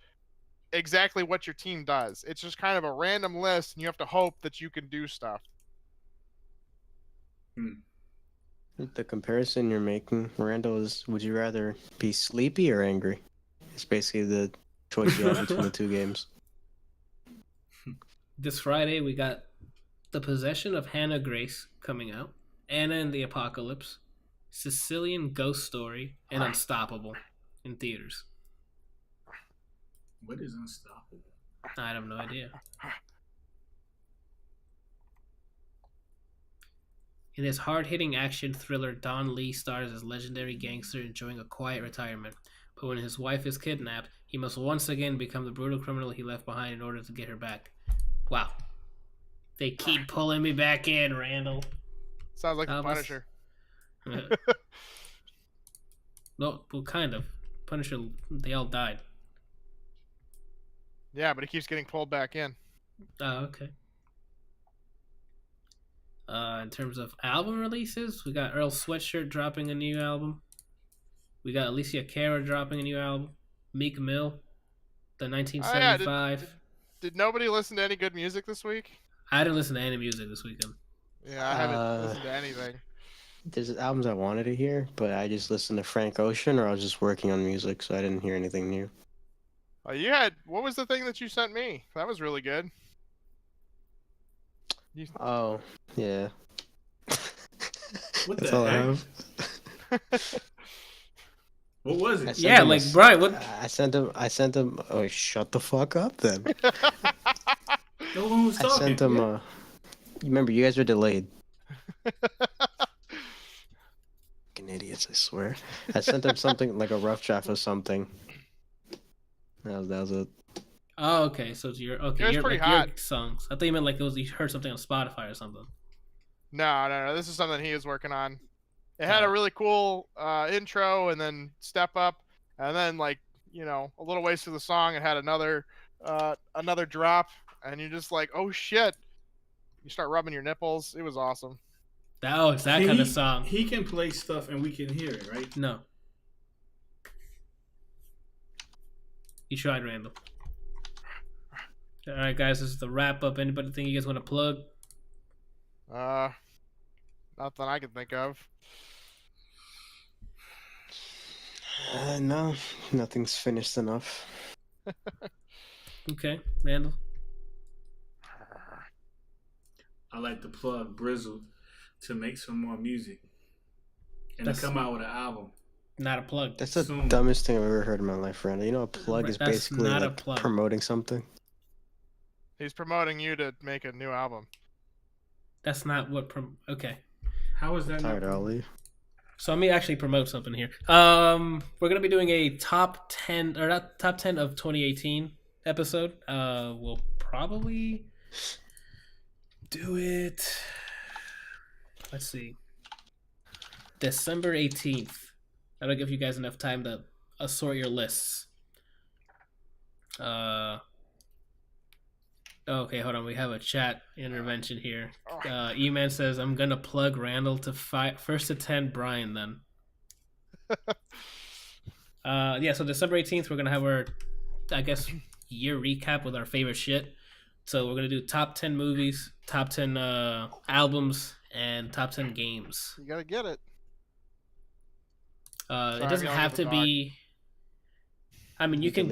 exactly what your team does. It's just kind of a random list, and you have to hope that you can do stuff. The comparison you're making, Randall, is would you rather be sleepy or angry? It's basically the choice you have between the two games. This Friday, we got The Possession of Hannah Grace coming out, Anna and the Apocalypse, Sicilian Ghost Story, and Unstoppable in theaters. What is Unstoppable? I have no idea. In his hard-hitting action thriller, Don Lee stars as legendary gangster enjoying a quiet retirement. But when his wife is kidnapped, he must once again become the brutal criminal he left behind in order to get her back. Wow. They keep pulling me back in, Randall. Sounds like the Punisher. No, well, kind of. Punisher, they all died. Yeah, but he keeps getting pulled back in. Oh, okay. In terms of album releases, we got Earl Sweatshirt dropping a new album. We got Alicia Cara dropping a new album. Meek Mill, the 1975. Did nobody listen to any good music this week? I didn't listen to any music this weekend. Yeah, I haven't listened to anything. There's albums I wanted to hear, but I just listened to Frank Ocean, or I was just working on music, so I didn't hear anything new. Oh, what was the thing that you sent me? That was really good. Oh, yeah. What the heck? What was it? Yeah, like Brian, what? I sent him. Oh, shut the fuck up, then. No one was talking. I sent him. Remember, you guys were delayed. Fucking idiots! I swear. I sent him something like a rough draft of something. That was it. Oh, okay. So it's your songs. I thought you meant like you heard something on Spotify or something. No. This is something he was working on. It had a really cool intro, and then step up, and then a little ways through the song, it had another drop, and you're just like, oh shit! You start rubbing your nipples. It was awesome. It's that kind of song. He can play stuff, and we can hear it, right? No. You tried, Randall. All right, guys, this is the wrap up. Anybody think you guys want to plug? Nothing I can think of. No, nothing's finished enough. Okay, Randall. I like to plug Brizzle to make some more music and to come out with an album. Not a plug. That's the dumbest thing I've ever heard in my life, Randall. You know, a plug is basically not like a plug. Promoting something. He's promoting you to make a new album. That's not what. Okay. How is that? Tired, Ali. So let me actually promote something here. We're gonna be doing a top 10 of 2018 episode. We'll probably do it. Let's see. December 18th. That'll give you guys enough time to assort your lists. Okay, hold on. We have a chat intervention here. E-Man says, I'm going to plug Randall to first to 10 Brian then. So December 18th, we're going to have our, year recap with our favorite shit. So we're going to do top 10 movies, top 10 albums, and top 10 games. You got to get it. It doesn't have to be... I mean, you can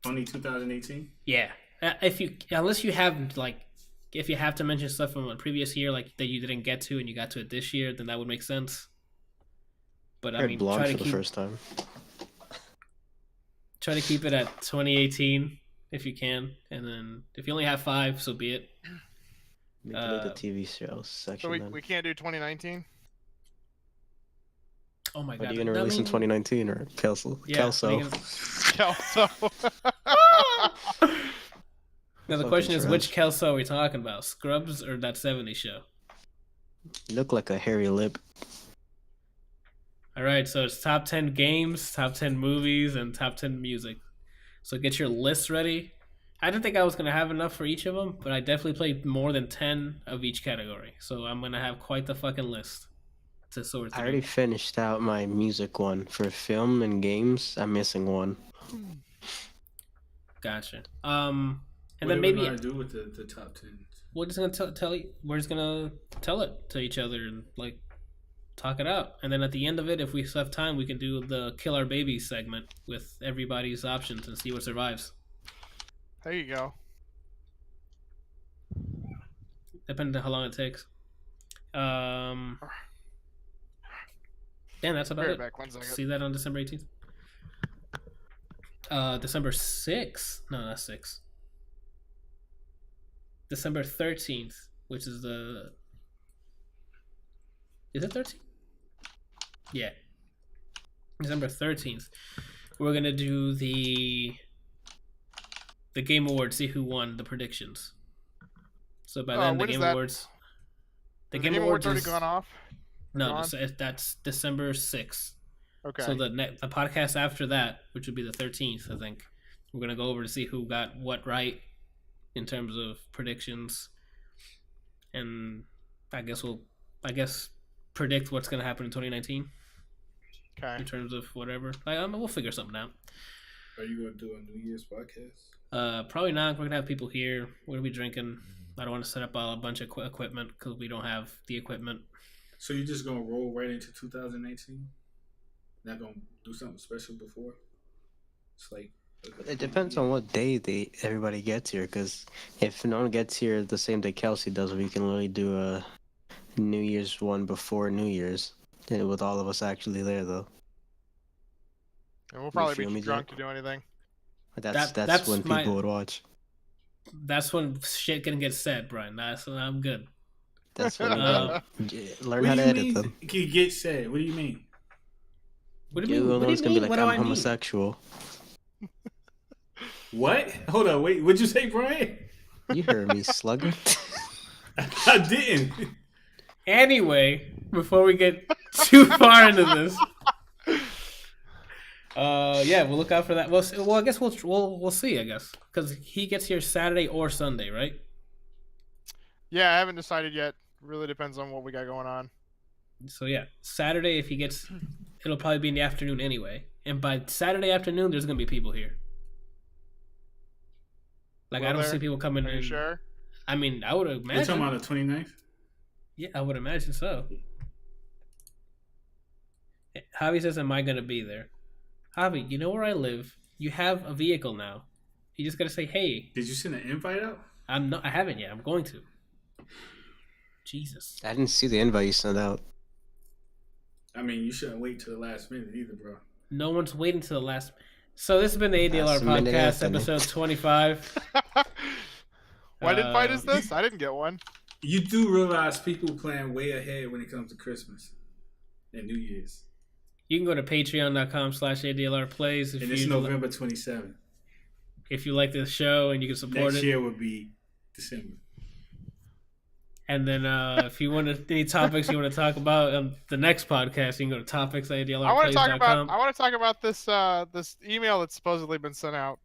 only 2018. Yeah, if you have to mention stuff from a previous year like that you didn't get to and you got to it this year, then that would make sense. But I mean, try to keep the first time. Try to keep it at 2018 if you can, and then if you only have 5, so be it. Make it like the TV shows section. So we can't do 2019. Oh my god! Are you gonna release in 2019 or Kelso? Yeah, Kelso. Now the question is, which Kelso are we talking about? Scrubs or that '70s show? You look like a hairy lip. All right, so it's top 10 games, top 10 movies, and top 10 music. So get your list ready. I didn't think I was going to have enough for each of them, but I definitely played more than 10 of each category. So I'm going to have quite the fucking list to sort through. I already finished out my music one. For film and games, I'm missing one. Gotcha. And what then maybe... What are we going to do with the top 10? We're just going to we're just going to tell it to each other and, like, talk it out. And then at the end of it, if we still have time, we can do the Kill Our Babies segment with everybody's options and see what survives. There you go. Depending on how long it takes. Damn, that's about it. Back 1 second. See that on December 18th? December 6th? No, not 6th. December 13th, which is the... Is it 13th? Yeah. December 13th. We're going to do the Game Awards, see who won the predictions. So by then, the Game Awards... The Game Awards already gone off? No, that's December 6th. Okay. So the podcast after that, which would be the 13th, I think, we're going to go over to see who got what right in terms of predictions. And I guess predict what's going to happen in 2019. Okay. In terms of whatever. We'll figure something out. Are you going to do a New Year's podcast? Probably not. We're going to have people here. We're going to be drinking. I don't want to set up a bunch of equipment because we don't have the equipment. So you're just going to roll right into 2019? Not going to do something special before? It's like... It depends on what day everybody gets here, because if no one gets here the same day Kelsey does, we can literally do a New Year's one before New Year's, and with all of us actually there, though. And we'll probably be too drunk to do anything. That's when people would watch. That's when shit can get said, Brian. I'm good. That's when learn how to edit them. Can get said? What do you mean? What do you mean? What do you mean? Like, I'm homosexual. What? Hold on, wait. What'd you say, Brian? You heard me, slugger. I didn't. Anyway, before we get too far into this, we'll look out for that. Well, I guess we'll see. I guess because he gets here Saturday or Sunday, right? Yeah, I haven't decided yet. Really depends on what we got going on. So yeah, Saturday if he gets, it'll probably be in the afternoon anyway. And by Saturday afternoon, there's gonna be people here. Like I don't see people coming in. Are you sure? I mean, I would imagine. You're talking about the 29th? Yeah, I would imagine so. Javi says, am I going to be there? Javi, you know where I live. You have a vehicle now. You just got to say, hey. Did you send an invite out? I haven't yet. I'm going to. Jesus. I didn't see the invite you sent out. I mean, you shouldn't wait till the last minute either, bro. No one's waiting till the last... So this has been the ADLR Podcast, episode 25. What invite is this? I didn't get one. You do realize people plan way ahead when it comes to Christmas and New Year's. You can go to patreon.com/ADLRplays. And it's November 27th. If you like this show and you can support it. Next year would be December. And then if you want any topics you want to talk about on the next podcast, you can go to topics@adlrplays.com. I want to talk about this this email that's supposedly been sent out.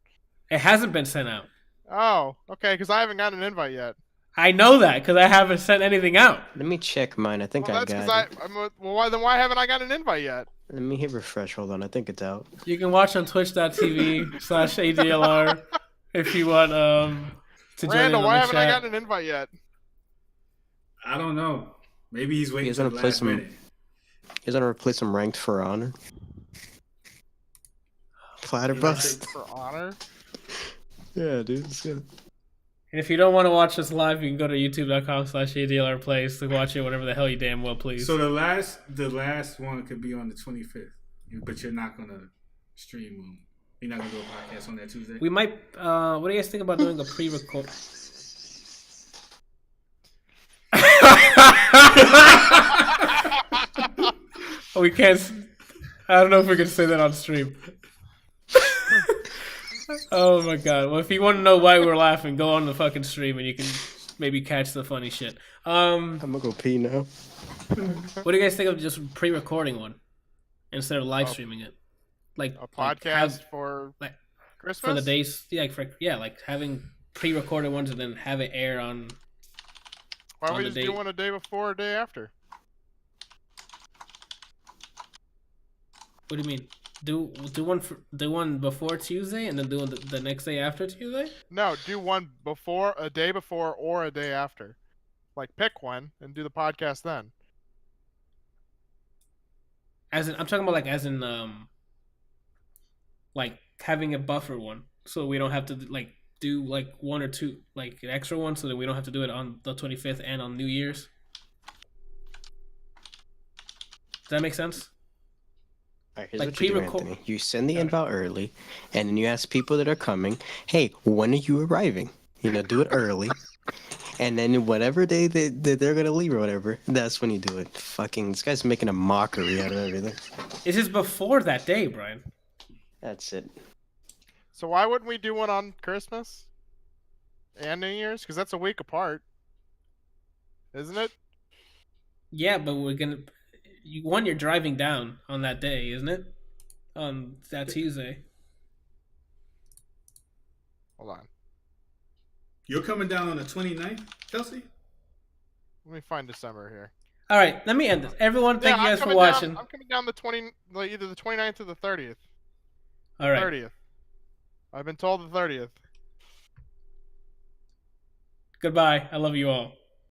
It hasn't been sent out. Oh, okay, because I haven't gotten an invite yet. I know that because I haven't sent anything out. Let me check mine. I think I got it. Then why haven't I got an invite yet? Let me hit refresh. Hold on. I think it's out. You can watch on twitch.tv/ADLR if you want to join Randall, in on why the haven't chat. I gotten an invite yet? I don't know. Maybe he's waiting for the last minute. He's gonna replace some ranked for honor. Platter bust. For honor? Yeah, dude. It's good. And if you don't want to watch us live, you can go to youtube.com/ADLRplays to watch it whatever the hell you damn well please. So the last one could be on the 25th, but you're not gonna stream them. You're not gonna do a podcast on that Tuesday. We might. What do you guys think about doing a pre-record? We can't. I don't know if we can say that on stream. Oh my god. Well, if you want to know why we're laughing, go on the fucking stream and you can maybe catch the funny shit. I'm gonna go pee now. What do you guys think of just pre-recording one? instead of live streaming it. Like a podcast for Christmas? For the days, like having pre-recorded ones and then have it air on. Why don't we just do one a day before or a day after? What do you mean? Do one before Tuesday and then do the next day after Tuesday? No, do one before, a day before, or a day after. Like pick one and do the podcast then. I'm talking about like having a buffer one, so we don't have to like do like one or two like an extra one, so that we don't have to do it on the 25th and on New Year's. Does that make sense? All right, here's what you do, Anthony. You send the invite early, and then you ask people that are coming, hey, when are you arriving? Do it early. And then whatever day they're going to leave or whatever, that's when you do it. Fucking, this guy's making a mockery out of everything. It's just before that day, Brian. That's it. So why wouldn't we do one on Christmas and New Year's? Because that's a week apart. Isn't it? Yeah, but we're going to... You're driving down on that day, isn't it? On that Tuesday. Hold on. You're coming down on the 29th, Kelsey? Let me find December here. All right, let me end this. Everyone, thank you guys for watching. I'm coming down either the 29th or the 30th. All right. 30th. I've been told the 30th. Goodbye. I love you all.